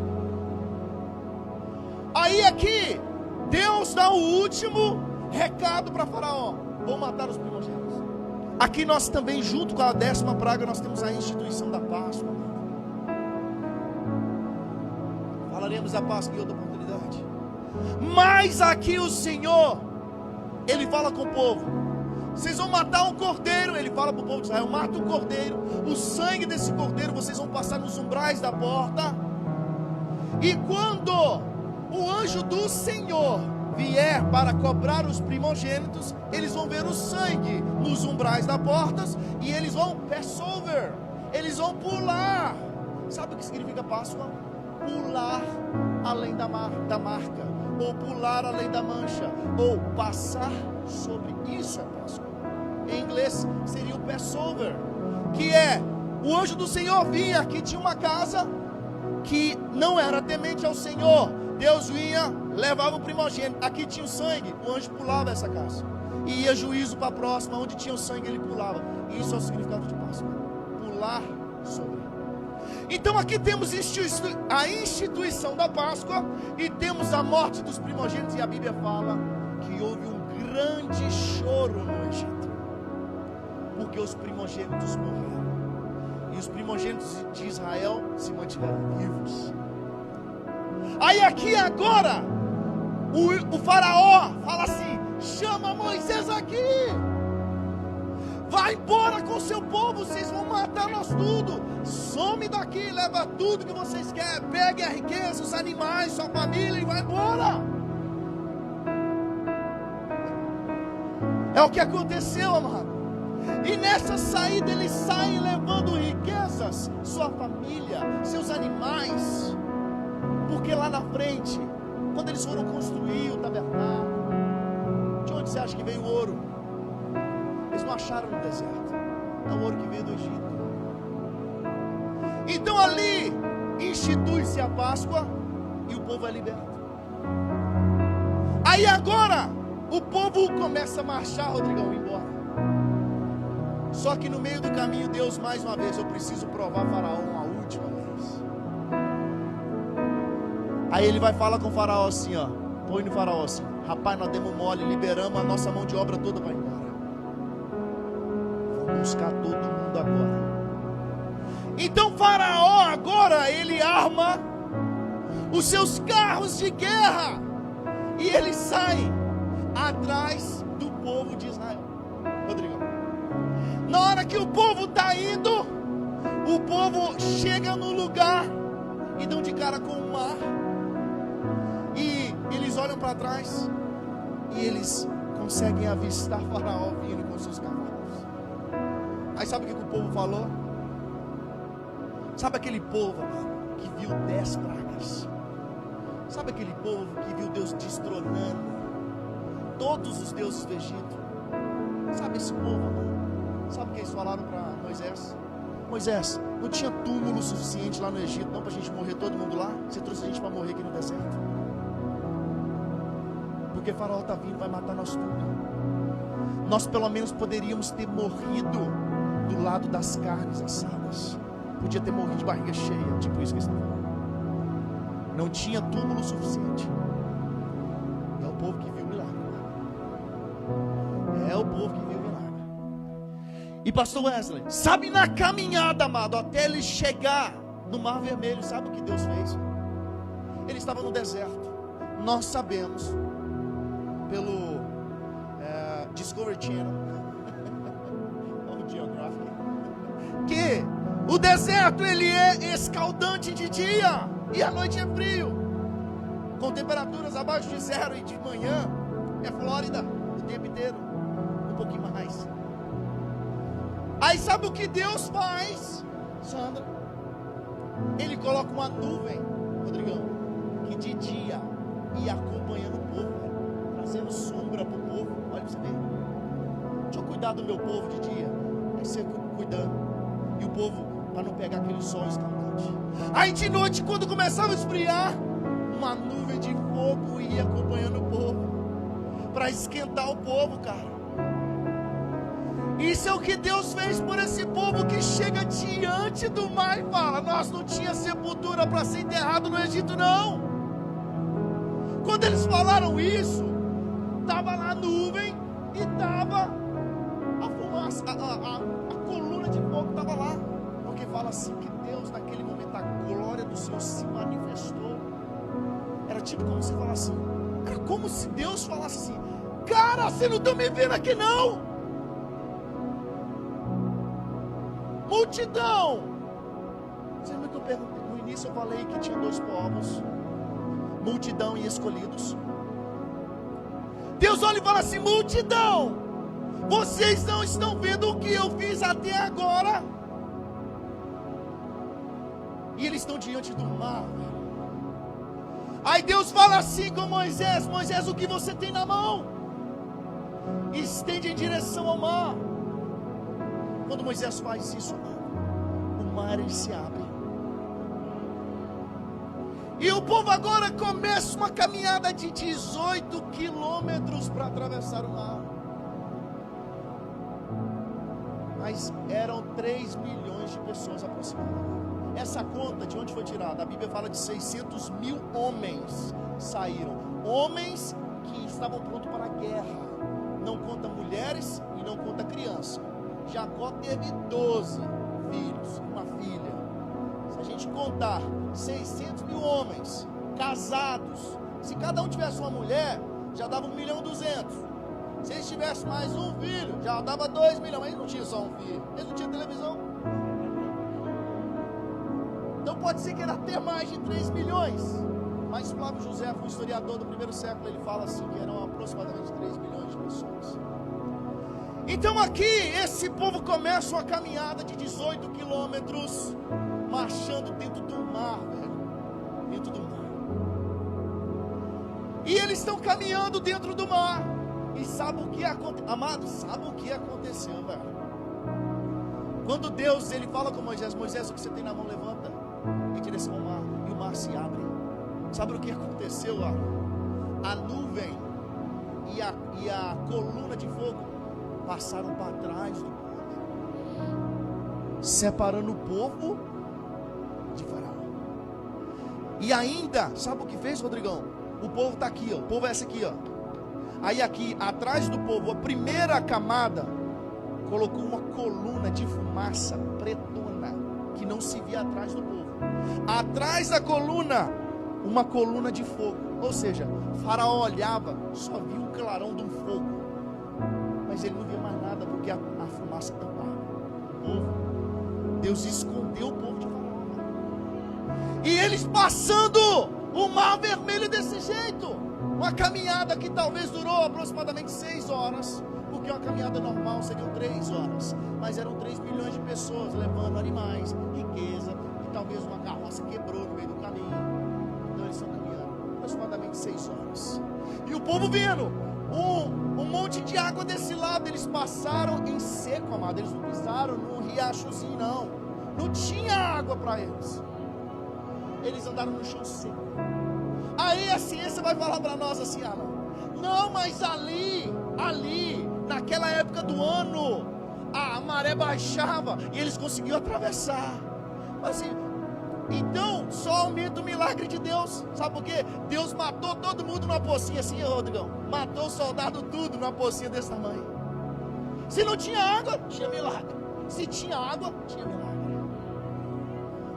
Aí aqui Deus dá o último recado para Faraó: vou matar os primogênitos. Aqui nós também, junto com a 10ª praga, nós temos a instituição da Páscoa. Falaremos da Páscoa em outra oportunidade. Mas aqui o Senhor, ele fala com o povo: vocês vão matar um cordeiro. Ele fala para o povo de Israel: mata um cordeiro. O sangue desse cordeiro vocês vão passar nos umbrais da porta. E quando o anjo do Senhor vier para cobrar os primogênitos, eles vão ver o sangue nos umbrais da porta e eles vão Passover, eles vão pular. Sabe o que significa Páscoa? Pular além da marca, ou pular além da mancha, ou passar sobre. Isso é Páscoa. Em inglês seria o Passover, que é o anjo do Senhor vinha. Aqui tinha uma casa que não era temente ao Senhor. Deus vinha, levava o primogênito. Aqui tinha o sangue, o anjo pulava essa casa e ia juízo para a próxima. Onde tinha o sangue ele pulava. E isso é o significado de Páscoa: pular sobre. Então aqui temos a instituição da Páscoa e temos a morte dos primogênitos. E a Bíblia fala que houve um grande choro no Egito, porque os primogênitos morreram e os primogênitos de Israel se mantiveram vivos. Aí aqui agora o faraó fala assim: chama Moisés aqui, vai embora com seu povo, vocês vão matar nós tudo, some daqui, leva tudo que vocês querem, pegue a riqueza, os animais, sua família e vai embora. É o que aconteceu, amado. E nessa saída eles saem levando riquezas, sua família, seus animais. Porque lá na frente, quando eles foram construir o tabernáculo, de onde você acha que veio o ouro? Eles não acharam no deserto. É o ouro que veio do Egito. Então ali institui-se a Páscoa e o povo é liberto. Aí agora o povo começa a marchar, Rodrigão, embora. Só que no meio do caminho, Deus mais uma vez: eu preciso provar Faraó uma última vez. Aí ele vai falar com o Faraó assim, ó. Põe no Faraó assim: rapaz, nós demos mole, liberamos a nossa mão de obra toda, vai embora. Vamos buscar todo mundo agora. Então Faraó agora ele arma os seus carros de guerra e ele sai atrás do povo de Israel. Rodrigo, na hora que o povo está indo, o povo chega no lugar e dão de cara com o mar. E eles olham para trás e eles conseguem avistar Faraó vindo com seus cavalos. Aí sabe o que o povo falou? Sabe aquele povo, mano, que viu 10 pragas? Sabe aquele povo que viu Deus destronando todos os deuses do Egito? Sabe esse povo, mano? Sabe o que eles falaram para Moisés? Moisés, não tinha túmulo suficiente lá no Egito não para a gente morrer todo mundo lá? Você trouxe a gente para morrer aqui no deserto? Porque Faraó está vindo, vai matar nós tudo. Nós pelo menos poderíamos ter morrido do lado das carnes assadas. Podia ter morrido de barriga cheia, tipo isso que eles estão falando. Não tinha túmulo suficiente. É o povo que viu o milagre. É o povo que viu o milagre. E pastor Wesley, sabe na caminhada, amado, até ele chegar no Mar Vermelho, sabe o que Deus fez? Ele estava no deserto. Nós sabemos, pelo Discovery Channel, ou Geographic, que o deserto ele é escaldante de dia e à noite é frio, com temperaturas abaixo de 0, e de manhã é Flórida o tempo inteiro, um pouquinho mais. Aí sabe o que Deus faz, Sandra? Ele coloca uma nuvem, Rodrigão, que de dia ia acompanhando o povo, trazendo sombra para o povo. Olha pra você ver. Deixa eu cuidar do meu povo de dia. Aí você cuidando. E o povo, para não pegar aquele sol escaldante. Aí de noite, quando começava a esfriar, uma nuvem de fogo ia acompanhando o povo, para esquentar o povo, cara. Isso é o que Deus fez por esse povo que chega diante do mar e fala: nós não tinha sepultura para ser enterrado no Egito, não. Quando eles falaram isso, estava lá a nuvem e estava a fumaça, a coluna de fogo estava lá. Porque fala assim que Deus, naquele momento, a glória do Senhor se manifestou. Era tipo como se falasse assim, era como se Deus falasse assim: cara, vocês não estão me vendo aqui não? Multidão. Você lembra que eu perguntei? No início eu falei que tinha 2 povos: multidão e escolhidos. Deus olha e fala assim: multidão, vocês não estão vendo o que eu fiz até agora? E eles estão diante do mar. Aí Deus fala assim com Moisés: Moisés, o que você tem na mão? Estende em direção ao mar. Quando Moisés faz isso, o mar ele se abre. E o povo agora começa uma caminhada de 18 quilômetros para atravessar o mar. Mas eram 3 milhões de pessoas aproximadamente. Essa conta de onde foi tirada? A Bíblia fala de 600 mil homens saíram. Homens que estavam prontos para a guerra. Não conta mulheres e não conta criança. Jacó teve 12 filhos, uma filha. Se a gente contar 600 mil homens casados, se cada um tivesse uma mulher, já dava 1.200.000. Se eles tivessem mais um filho, já dava 2 milhões. Mas eles não tinham só um filho, eles não tinham televisão. Então pode ser que era até mais de 3 milhões. Mas Flávio José, um historiador do primeiro século, ele fala assim que eram aproximadamente 3 milhões de pessoas. Então aqui, esse povo começa uma caminhada de 18 quilômetros, marchando dentro do mar, velho. Dentro do mar. E eles estão caminhando dentro do mar. E sabe o que aconteceu? Amado, sabe o que aconteceu, velho? Quando Deus, ele fala com Moisés: Moisés, o que você tem na mão, levanta em direção ao mar. E o mar se abre. Sabe o que aconteceu lá? A nuvem e a coluna de fogo passaram para trás do povo, separando o povo de Faraó. E ainda, sabe o que fez, Rodrigão? O povo está aqui, ó. O povo é esse aqui, ó. Aí aqui, atrás do povo, a primeira camada colocou uma coluna de fumaça pretona, que não se via atrás do povo. Atrás da coluna, uma coluna de fogo. Ou seja, Faraó olhava, só via o clarão de um fogo, mas ele não via mais nada, porque a fumaça tampava o povo. Deus escondeu o povo de Faraó. E eles passando o mar vermelho desse jeito. Uma caminhada que talvez durou aproximadamente 6 horas, porque uma caminhada normal seriam 3 horas, mas eram 3 milhões de pessoas levando animais, riqueza, e talvez uma carroça quebrou no meio do caminho. Então eles estão caminhando aproximadamente 6 horas. E o povo vendo um monte de água desse lado. Eles passaram em seco, amado. Eles não pisaram num riachozinho, não. Não tinha água para eles. Eles andaram no chão seco. Aí a ciência vai falar para nós assim: ah, não, mas ali, naquela época do ano, a maré baixava e eles conseguiam atravessar. Assim, então só aumenta o milagre de Deus. Sabe por quê? Deus matou todo mundo numa pocinha assim, Rodrigão. Matou o soldado tudo numa pocinha desse tamanho. Se não tinha água, tinha milagre. Se tinha água, tinha milagre.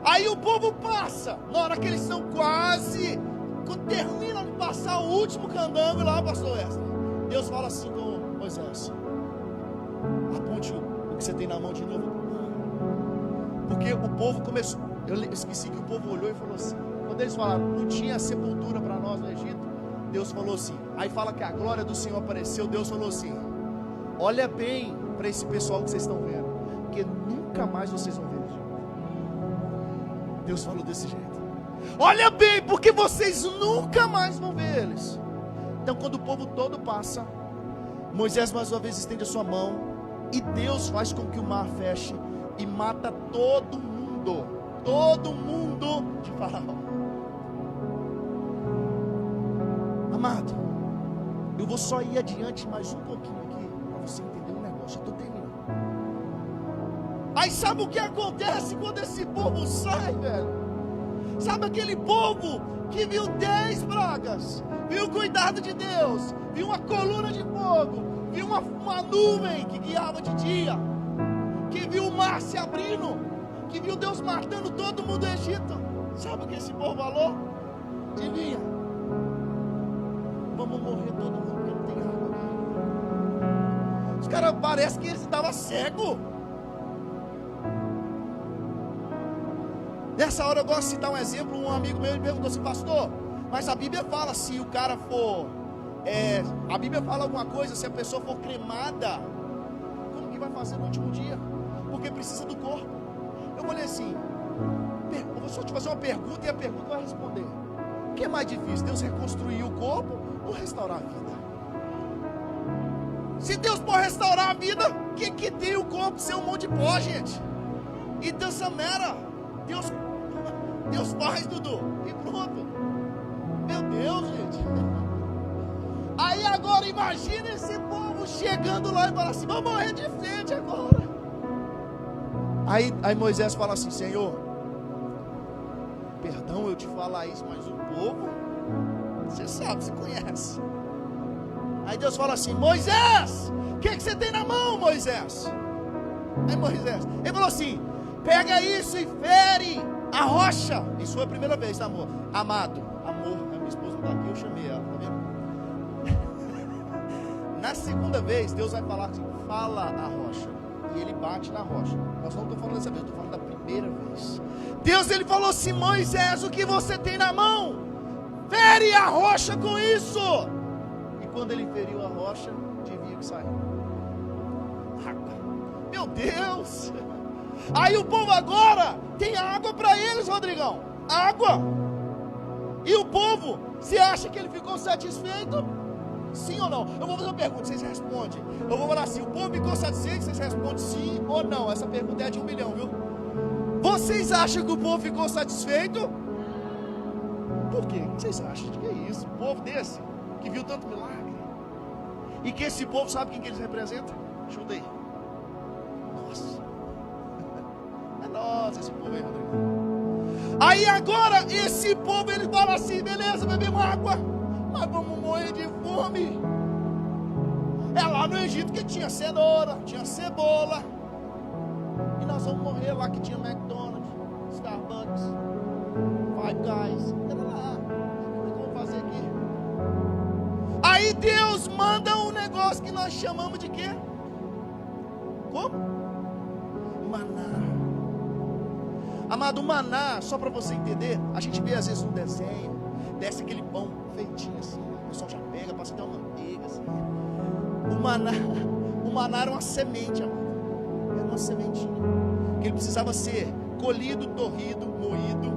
Aí o povo passa. Na hora que eles estão quase, quando terminam de passar o último candango lá, pastor Wesley, Deus fala assim com Moisés: aponte o que você tem na mão de novo. Porque o povo começou. Eu esqueci que o povo olhou e falou assim. Quando eles falaram, não tinha sepultura para nós no Egito, Deus falou assim. Aí fala que a glória do Senhor apareceu. Deus falou assim: olha bem para esse pessoal que vocês estão vendo, porque nunca mais vocês vão ver eles. Deus falou desse jeito. Olha bem, porque vocês nunca mais vão ver eles. Então quando o povo todo passa, Moisés mais uma vez estende a sua mão, e Deus faz com que o mar feche e mata todo mundo de Faraó. Amado, eu vou só ir adiante mais um pouquinho aqui, para você entender um negócio. Eu estou terminando. Aí sabe o que acontece quando esse povo sai, velho? Sabe aquele povo que viu 10 pragas, viu o cuidado de Deus, viu uma coluna de fogo, viu uma nuvem que guiava de dia, que viu o mar se abrindo, que viu Deus matando todo mundo do Egito? Sabe o que esse povo falou? Adivinha? Vamos morrer todo mundo porque não tem água. Os caras parecem que eles estavam cegos. Nessa hora eu gosto de citar um exemplo. Um amigo meu me perguntou assim: pastor, mas a Bíblia fala, se o cara for a Bíblia fala alguma coisa, se a pessoa for cremada, como que vai fazer no último dia? Porque precisa do corpo. Eu falei assim: eu vou só te fazer uma pergunta e a pergunta vai responder. O que é mais difícil, Deus reconstruir o corpo ou restaurar a vida? Se Deus for restaurar a vida, o que tem o corpo ser um monte de pó, gente? E dança mera. Deus faz, Dudu, e pronto. Meu Deus, gente. Aí agora imagina esse povo chegando lá e fala assim: vamos morrer de frente agora. Aí Moisés fala assim: Senhor, perdão eu te falar isso, mas o povo, você sabe, você conhece. Aí Deus fala assim: Moisés, o que você tem na mão, Moisés? Aí Moisés, ele falou assim: pega isso e fere a rocha. Isso foi a primeira vez, tá, amor? Amado, amor, a minha esposa está aqui, eu chamei ela, tá vendo? Na segunda vez, Deus vai falar assim: fala a rocha. E ele bate na rocha. Nós não estamos falando dessa vez, estou falando da primeira vez. Deus, ele falou assim: Moisés, o que você tem na mão? Fere a rocha com isso. E quando ele feriu a rocha, devia que saiu. Meu Deus! Aí o povo agora tem água para eles, Rodrigão. Água. E o povo, você acha que ele ficou satisfeito? Sim ou não? Eu vou fazer uma pergunta, vocês respondem. Eu vou falar assim, o povo ficou satisfeito? Vocês respondem sim ou não. Essa pergunta é de 1 milhão, viu? Vocês acham que o povo ficou satisfeito? Por quê? O que vocês acham? Que é isso? Um povo desse, que viu tanto milagre. E que esse povo sabe quem que eles representam? Chuta aí. Nossa. É nossa esse povo aí, Rodrigo. Aí agora, esse povo, ele fala assim, beleza, bebemos água, mas vamos morrer de fome. É lá no Egito que tinha cenoura, tinha cebola. E nós vamos morrer lá que tinha McDonald's, Starbucks, Five Guys. Era lá. Como é que eu vou fazer aqui? Aí Deus manda um negócio que nós chamamos de quê? Como? Maná. Amado, maná, só para você entender, a gente vê às vezes no desenho, desce aquele pão feitinho assim, o pessoal já pega, passa até uma manteiga assim. O maná era uma semente, amado. Era uma sementinha, que ele precisava ser colhido, torrido, moído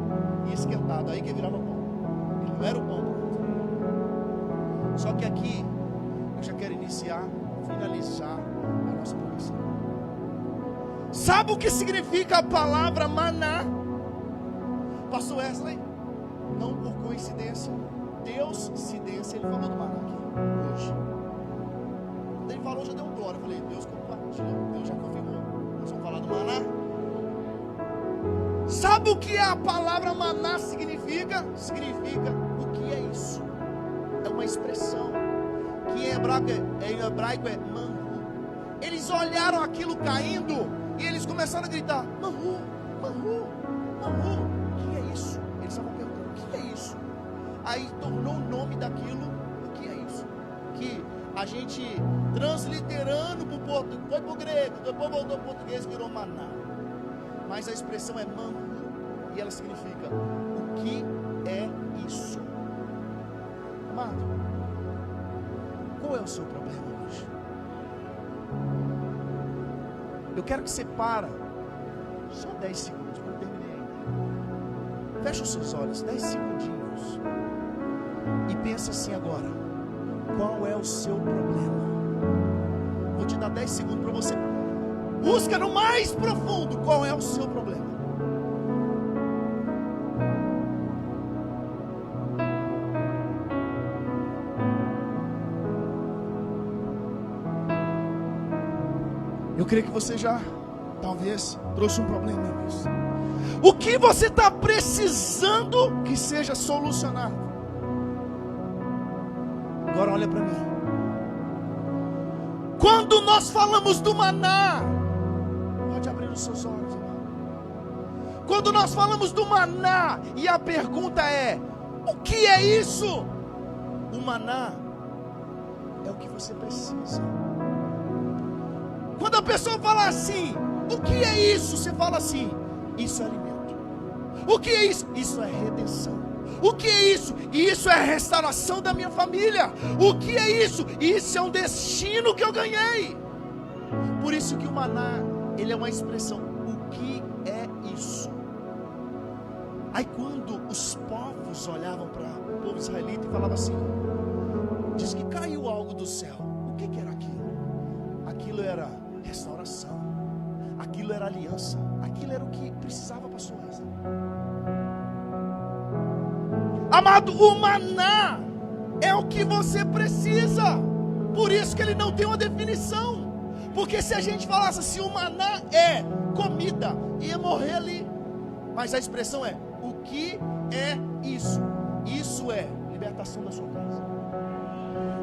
e esquentado, aí que virava pão. Ele não era o pão. Só que aqui, eu já quero finalizar a nossa pregação. Sabe o que significa a palavra maná? Pastor Wesley, não por coincidência, Deus-cidência, ele falou do maná aqui, hoje. Quando ele falou, já deu um glória. Eu falei, Deus compartilhou, Deus já confirmou. Nós vamos falar do maná. Sabe o que a palavra maná significa? Significa o que é isso? É uma expressão que em hebraico é manhu. Eles olharam aquilo caindo e eles começaram a gritar: manhu, manhu, manhu. O que é isso? Eles estavam perguntando: o que é isso? Aí tornou o nome daquilo: o que é isso? Que a gente transliterando para o português, foi para o grego, depois voltou para o português, virou maná. Mas a expressão é manhu e ela significa: o que é isso? Amado, qual é o seu problema hoje? Eu quero que você para só 10 segundos, não terminei ainda. Fecha os seus olhos, 10 segundinhos, e pensa assim agora: qual é o seu problema? Vou te dar 10 segundos para você. Busca no mais profundo qual é o seu problema. Eu creio que você já, talvez, trouxe um problema nisso. O que você está precisando que seja solucionado? Agora olha para mim. Quando nós falamos do maná, pode abrir os seus olhos, irmão. Quando nós falamos do maná, e a pergunta é: o que é isso? O maná é o que você precisa. Quando a pessoa fala assim: o que é isso? Você fala assim: isso é alimento. O que é isso? Isso é redenção. O que é isso? Isso é a restauração da minha família. O que é isso? Isso é um destino que eu ganhei. Por isso que o maná, ele é uma expressão: o que é isso? Aí quando os povos olhavam para o povo israelita e falavam assim: diz que caiu algo do céu. O que era aquilo? Aquilo era restauração, aquilo era aliança, aquilo era o que precisava, pastor Wesley. Amado, o maná é o que você precisa. Por isso que ele não tem uma definição. Porque se a gente falasse assim, o maná é comida, ia morrer ali. Mas a expressão é: o que é isso? Isso é libertação da sua casa.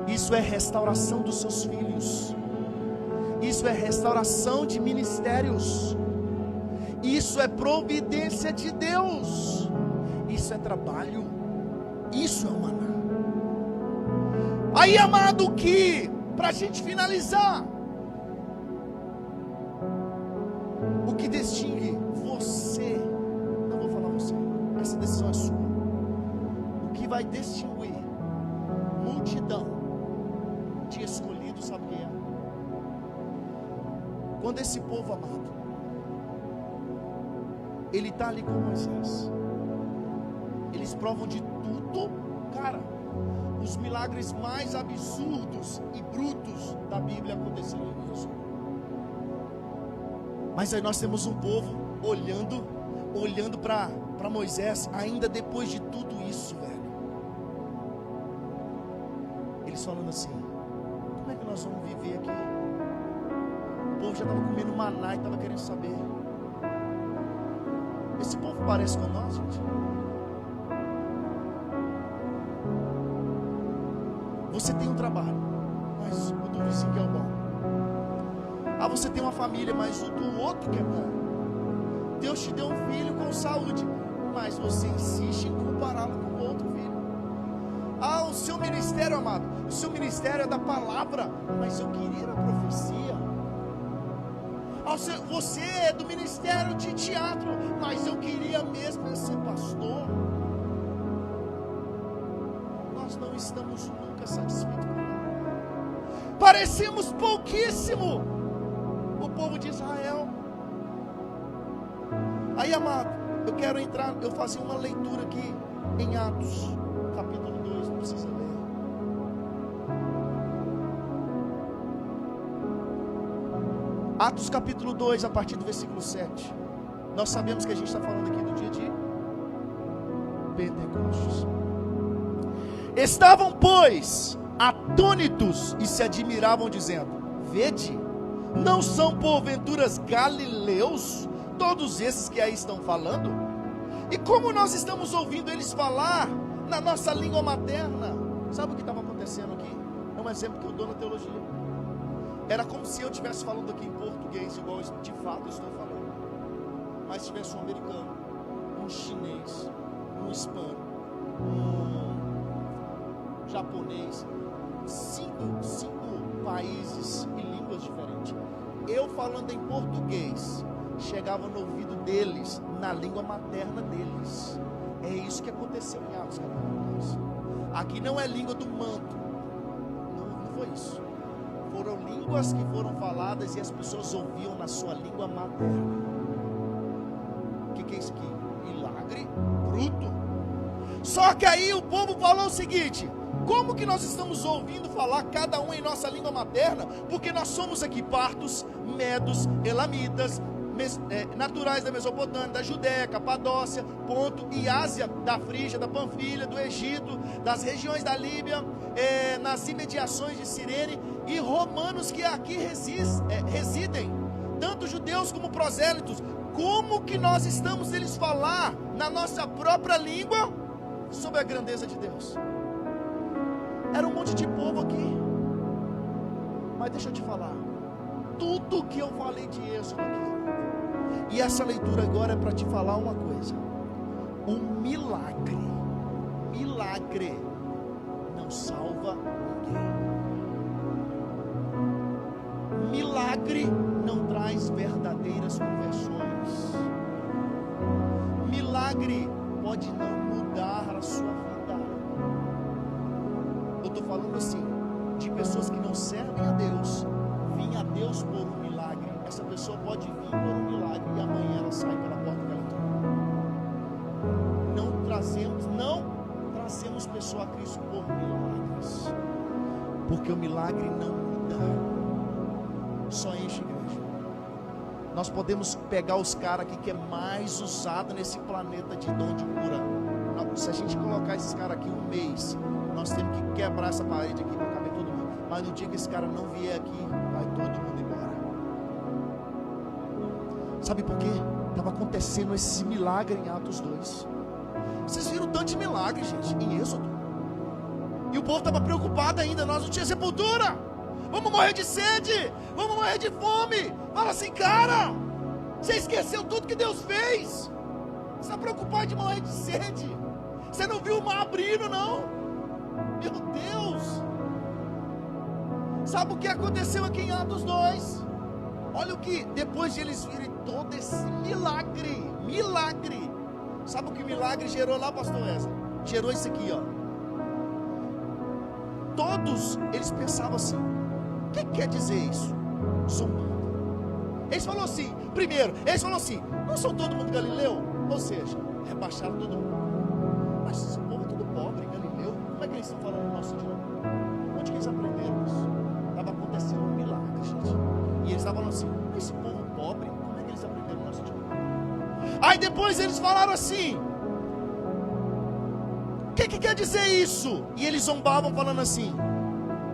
Isso é restauração dos seus filhos. Isso é restauração de ministérios. Isso é providência de Deus. Isso é trabalho. Isso é o maná. Aí, amado, que para a gente finalizar, o que distingue você, não vou falar você, essa decisão é sua. O que vai distinguir multidão de escolhidos, sabe quem é? Quando esse povo, amado, ele está ali com Moisés. Eles provam de tudo, cara. Os milagres mais absurdos e brutos da Bíblia aconteceram nisso. Mas aí nós temos um povo olhando para Moisés, ainda depois de tudo isso, velho. Eles falando assim: como é que nós vamos viver aqui? O povo já estava comendo maná e estava querendo saber. Esse povo parece com nós, gente. Você tem um trabalho, mas o do vizinho que é o bom. Ah, você tem uma família, mas o do outro que é bom. Deus te deu um filho com saúde, mas você insiste em compará-lo com o outro filho. Ah, o seu ministério, amado, o seu ministério é da palavra, mas eu queria a profecia. Ah, você é do ministério de teatro, mas eu queria mesmo ser pastor. Nós não estamos nunca satisfeitos com nada. Parecemos pouquíssimo o povo de Israel. Aí, amado, eu fazer uma leitura aqui em Atos, capítulo 2, não precisa ler. Atos capítulo 2, a partir do versículo 7. Nós sabemos que a gente está falando aqui do dia de Pentecostes. Estavam, pois, atônitos e se admiravam, dizendo: vede, não são porventuras galileus todos esses que aí estão falando? E como nós estamos ouvindo eles falar na nossa língua materna? Sabe o que estava acontecendo aqui? É um exemplo que eu dou na teologia. Era como se eu estivesse falando aqui em português, igual de fato eu estou falando, mas tivesse um americano, um chinês, um hispano, um japonês, cinco países e línguas diferentes. Eu falando em português, chegava no ouvido deles, na língua materna deles. É isso que aconteceu em Atos capítulo 2. Aqui não é língua do manto, não foi isso. Foram línguas que foram faladas e as pessoas ouviam na sua língua materna. O que é isso aqui? Milagre bruto. Só que aí o povo falou o seguinte: como que nós estamos ouvindo falar cada um em nossa língua materna? Porque nós somos aqui partos, medos, elamitas, naturais da Mesopotâmia, da Judéia, Capadócia, Ponto e Ásia, da Frígia, da Panfilha, do Egito, das regiões da Líbia, nas imediações de Cirene, e romanos que aqui residem, tanto judeus como prosélitos. Como que nós estamos eles falar na nossa própria língua sobre a grandeza de Deus? Era um monte de povo aqui. Mas deixa eu te falar, tudo que eu falei de Êxodo aqui, e essa leitura agora é para te falar uma coisa: um milagre não salva ninguém. Milagre não traz verdadeiras conversões. Milagre pode não mudar a sua vida. Eu estou falando assim, de pessoas que não servem a Deus, vêm a Deus por um milagre. Essa pessoa pode vir por um milagre e amanhã ela sai pela porta que ela entrou. Não trazemos pessoa a Cristo por milagres, porque o milagre não muda, só enche igreja. Nós podemos pegar os caras aqui que é mais usado nesse planeta de dom de cura. Se a gente colocar esses caras aqui um mês, nós temos que quebrar essa parede aqui para caber todo mundo. Mas no dia que esse cara não vier aqui, vai todo mundo embora. Sabe por quê? Estava acontecendo esse milagre em Atos 2. Vocês viram tanto de milagre, gente, em Êxodo. E o povo estava preocupado ainda. Nós não tínhamos sepultura. Vamos morrer de sede. Vamos morrer de fome. Fala assim, cara, você esqueceu tudo que Deus fez. Você está preocupado de morrer de sede. Você não viu o mar abrindo, não? Meu Deus. Sabe o que aconteceu aqui em Atos 2? Olha o que, depois de eles virem todo esse milagre. Sabe o que o milagre gerou lá, pastor Wesley? Gerou isso aqui, ó. Todos eles pensavam assim: o que quer dizer isso? Zombando. Eles falaram assim, primeiro, eles falaram assim, não são todo mundo galileu? Ou seja, rebaixaram todo mundo. Mas esse povo é tudo pobre, galileu. Como é que eles estão falando no nosso idioma? Onde que eles aprenderam isso? Estava acontecendo um milagre, gente. E eles estavam falando assim, esse povo pobre, como é que eles aprenderam o nosso idioma? Aí depois eles falaram assim, o que quer dizer isso? E eles zombavam falando assim,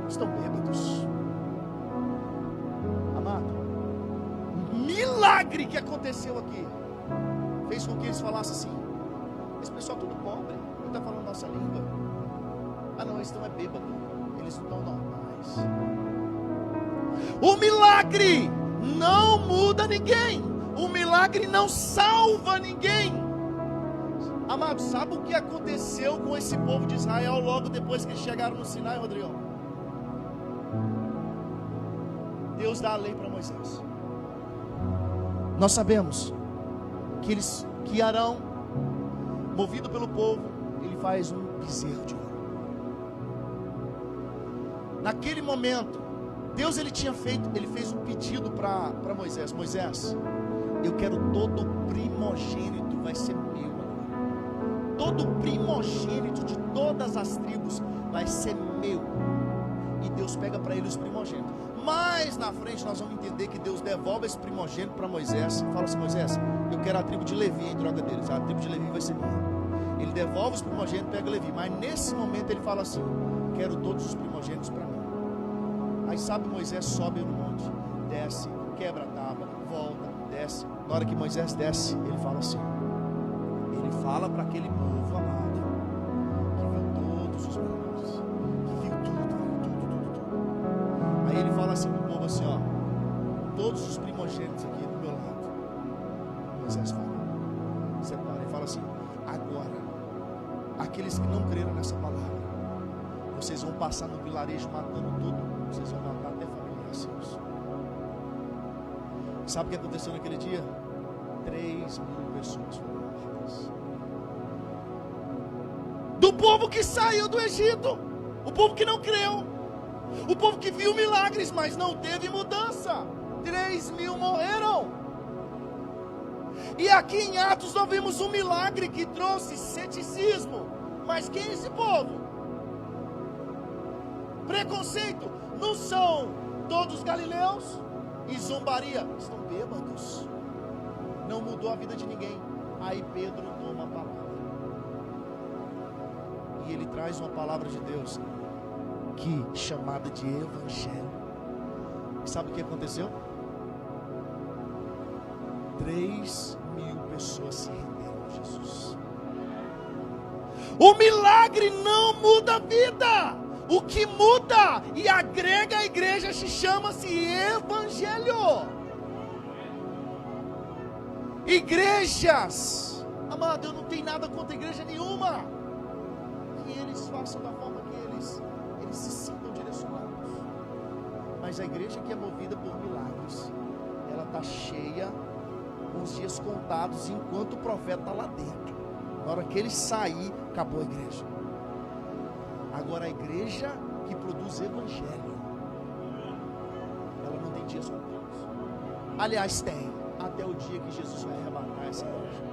estão bêbados. Amado, milagre que aconteceu aqui fez com que eles falassem assim, esse pessoal é tudo pobre, não está falando nossa língua. Ah não, eles estão bêbados, eles não estão normais. O milagre não muda ninguém, o milagre não salva ninguém. Amado, sabe o que aconteceu com esse povo de Israel logo depois que eles chegaram no Sinai, Rodrigão? Deus dá a lei para Moisés. Nós sabemos que Arão, movido pelo povo, ele faz um bezerro de ouro. Naquele momento, Deus ele fez um pedido para Moisés. Moisés, eu quero todo primogênito, vai ser meu. Todo primogênito de todas as tribos vai ser meu. E Deus pega para ele os primogênitos. Mas na frente nós vamos entender que Deus devolve esse primogênito para Moisés. Fala assim, Moisés, eu quero a tribo de Levi em troca deles. A tribo de Levi vai ser minha. Ele devolve os primogênitos e pega Levi. Mas nesse momento ele fala assim, quero todos os primogênitos para mim. Aí sabe, Moisés sobe no monte, desce, quebra a tábua, volta, desce. Na hora que Moisés desce, ele fala assim, ele fala para aquele povo amado, que viu todos os milagres, que viu tudo. Aí ele fala assim para o povo assim, ó, todos os primogênitos aqui do meu lado. Moisés fala, separa, ele fala assim, agora, aqueles que não creram nessa palavra, vocês vão passar no vilarejo matando todo mundo, vocês vão matar até familiares seus. Sabe o que aconteceu naquele dia? 3.000 pessoas foram mortas. Do povo que saiu do Egito, o povo que não creu, o povo que viu milagres, mas não teve mudança. 3.000 morreram. E aqui em Atos nós vimos um milagre que trouxe ceticismo. Mas quem é esse povo? Preconceito. Não são todos galileus? E zombaria. Estão bêbados. Não mudou a vida de ninguém. Aí Pedro toma a palavra. E ele traz uma palavra de Deus, que chamada de evangelho. E sabe o que aconteceu? 3.000 pessoas se renderam a Jesus. O milagre não muda a vida. O que muda e agrega a igreja chama-se evangelho. Igrejas, amado, eu não tenho nada contra igreja nenhuma. Que eles façam da forma que eles se sintam direcionados. Mas a igreja que é movida por milagres, ela está cheia, com os dias contados, enquanto o profeta está lá dentro. Na hora que ele sair, acabou a igreja. Agora a igreja que produz evangelho, ela não tem dias contados. Aliás, tem, até o dia que Jesus vai arrebatar essa igreja.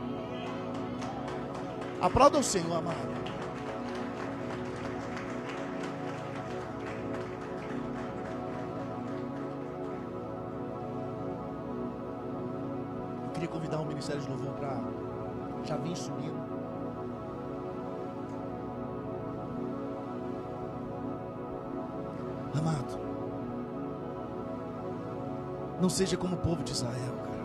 Aplauda o Senhor, amado. Eu queria convidar o Ministério de Louvor para já vir subindo. Amado, não seja como o povo de Israel, cara.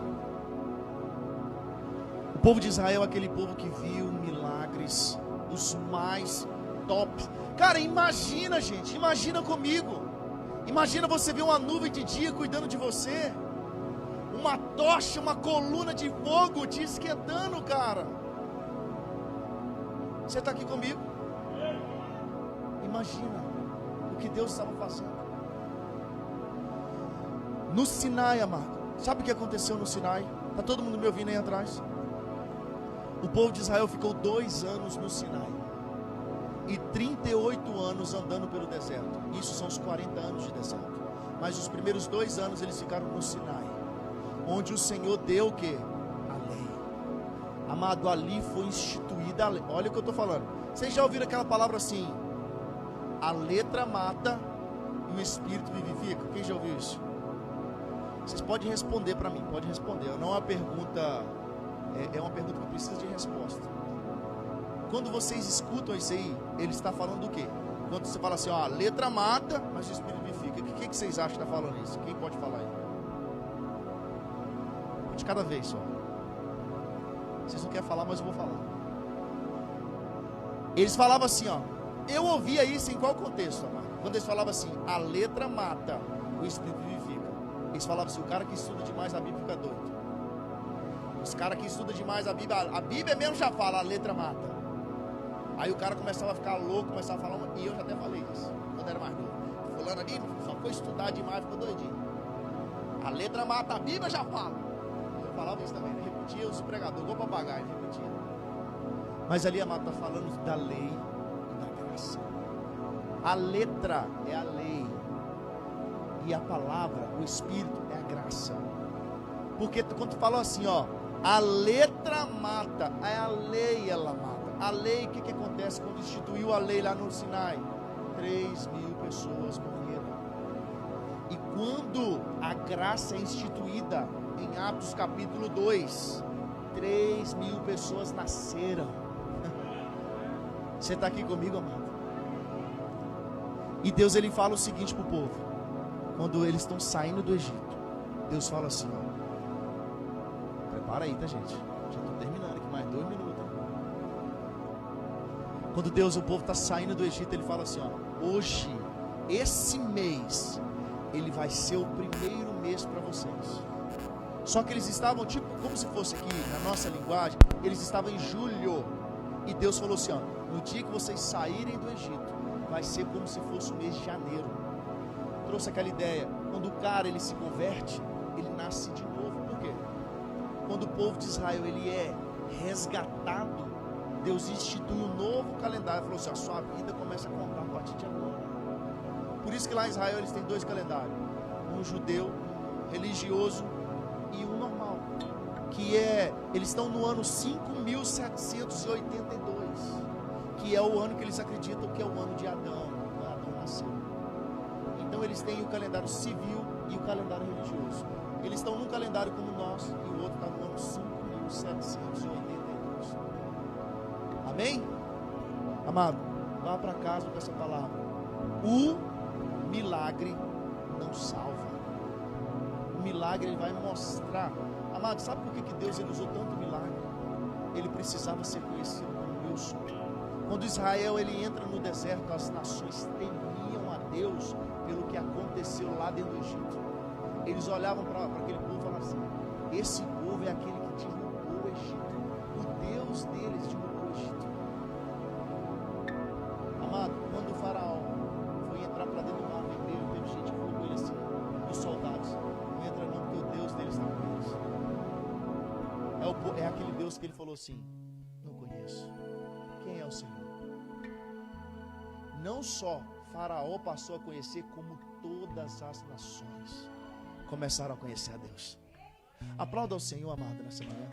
O povo de Israel é aquele povo que viu milagres dos mais top. Cara, imagina, gente, imagina comigo. Imagina você ver uma nuvem de dia cuidando de você, uma tocha, uma coluna de fogo te esquentando, cara. Você está aqui comigo? Imagina o que Deus estava fazendo no Sinai, amado. Sabe o que aconteceu no Sinai? Está todo mundo me ouvindo aí atrás? O povo de Israel ficou 2 anos no Sinai e 38 anos andando pelo deserto. Isso são os 40 anos de deserto. Mas os primeiros 2 anos eles ficaram no Sinai. onde o Senhor deu o quê? A lei. Amado, ali foi instituída a lei. Olha o que eu estou falando. Vocês já ouviram aquela palavra assim: a letra mata e o Espírito vivifica? Quem já ouviu isso? Vocês podem responder para mim, pode responder. Não é uma pergunta, é uma pergunta que precisa de resposta. Quando vocês escutam isso aí, ele está falando do quê? Quando você fala assim, ó, a letra mata, mas o Espírito vivifica. O que vocês acham que está falando isso? Quem pode falar aí? De cada vez só. Vocês não querem falar, mas eu vou falar. Eles falavam assim, ó. Eu ouvia isso em qual contexto, amado? Quando eles falavam assim, a letra mata, o Espírito vivifica. Eles falavam assim, o cara que estuda demais a Bíblia fica doido. Os caras que estudam demais a Bíblia mesmo já fala, a letra mata. Aí o cara começava a ficar louco, começava a falar, e eu já até falei isso, quando era mais novo. Fulano ali só foi estudar demais, ficou doidinho. A letra mata, a Bíblia já fala. Eu falava isso também, né? Repetia os pregadores, igual papagaio, repetia. Mas ali, amado, está falando da lei e da graça. A letra é a lei. E a palavra, o Espírito, é a graça. Porque quando tu falou assim, ó, a letra mata, a lei ela mata. A lei, o que acontece quando instituiu a lei lá no Sinai? 3.000 pessoas morreram. E quando a graça é instituída, em Atos capítulo 2, 3.000 pessoas nasceram. Você está aqui comigo, amado? E Deus, ele fala o seguinte para o povo. Quando eles estão saindo do Egito, Deus fala assim, ó, prepara aí, tá, gente? Já estou terminando aqui, mais 2 minutos. Quando Deus, o povo está saindo do Egito, ele fala assim, ó, hoje, esse mês, ele vai ser o primeiro mês para vocês. Só que eles estavam, tipo, como se fosse aqui, na nossa linguagem, eles estavam em julho. E Deus falou assim, ó, no dia que vocês saírem do Egito, vai ser como se fosse o mês de janeiro. Trouxe aquela ideia, quando o cara, ele se converte, ele nasce de novo. Por quê? Quando o povo de Israel, ele é resgatado, Deus institui um novo calendário. Falou assim, a sua vida começa a contar a partir de agora. Por isso que lá em Israel eles têm 2 calendários. Um judeu, religioso, e um normal. Que é, eles estão no ano 5.782. Que é o ano que eles acreditam que é o ano de Adão. Quando Adão nasceu. Então eles têm o calendário civil e o calendário religioso. Eles estão num calendário como o nosso, e o outro está no ano 5.782. Amém? Amado, vá para casa com essa palavra. O milagre não salva. O milagre, ele vai mostrar. Amado, sabe por que Deus, ele usou tanto milagre? Ele precisava ser conhecido como eu sou. Quando Israel, ele entra no deserto, as nações temiam a Deus pelo que aconteceu lá dentro do Egito. Eles olhavam para aquele povo e falavam assim, esse povo é aquele que derrubou o Egito. O Deus deles derrubou o Egito. Amado, quando o faraó foi entrar para dentro do mar vermelho, teve gente que falou com ele assim, os soldados, não entra não, porque o Deus deles está com eles. É aquele Deus que ele falou assim, não conheço. Quem é o Senhor? Não só faraó passou a conhecer, como todas as nações começaram a conhecer a Deus. Aplauda ao Senhor, amado, nessa manhã.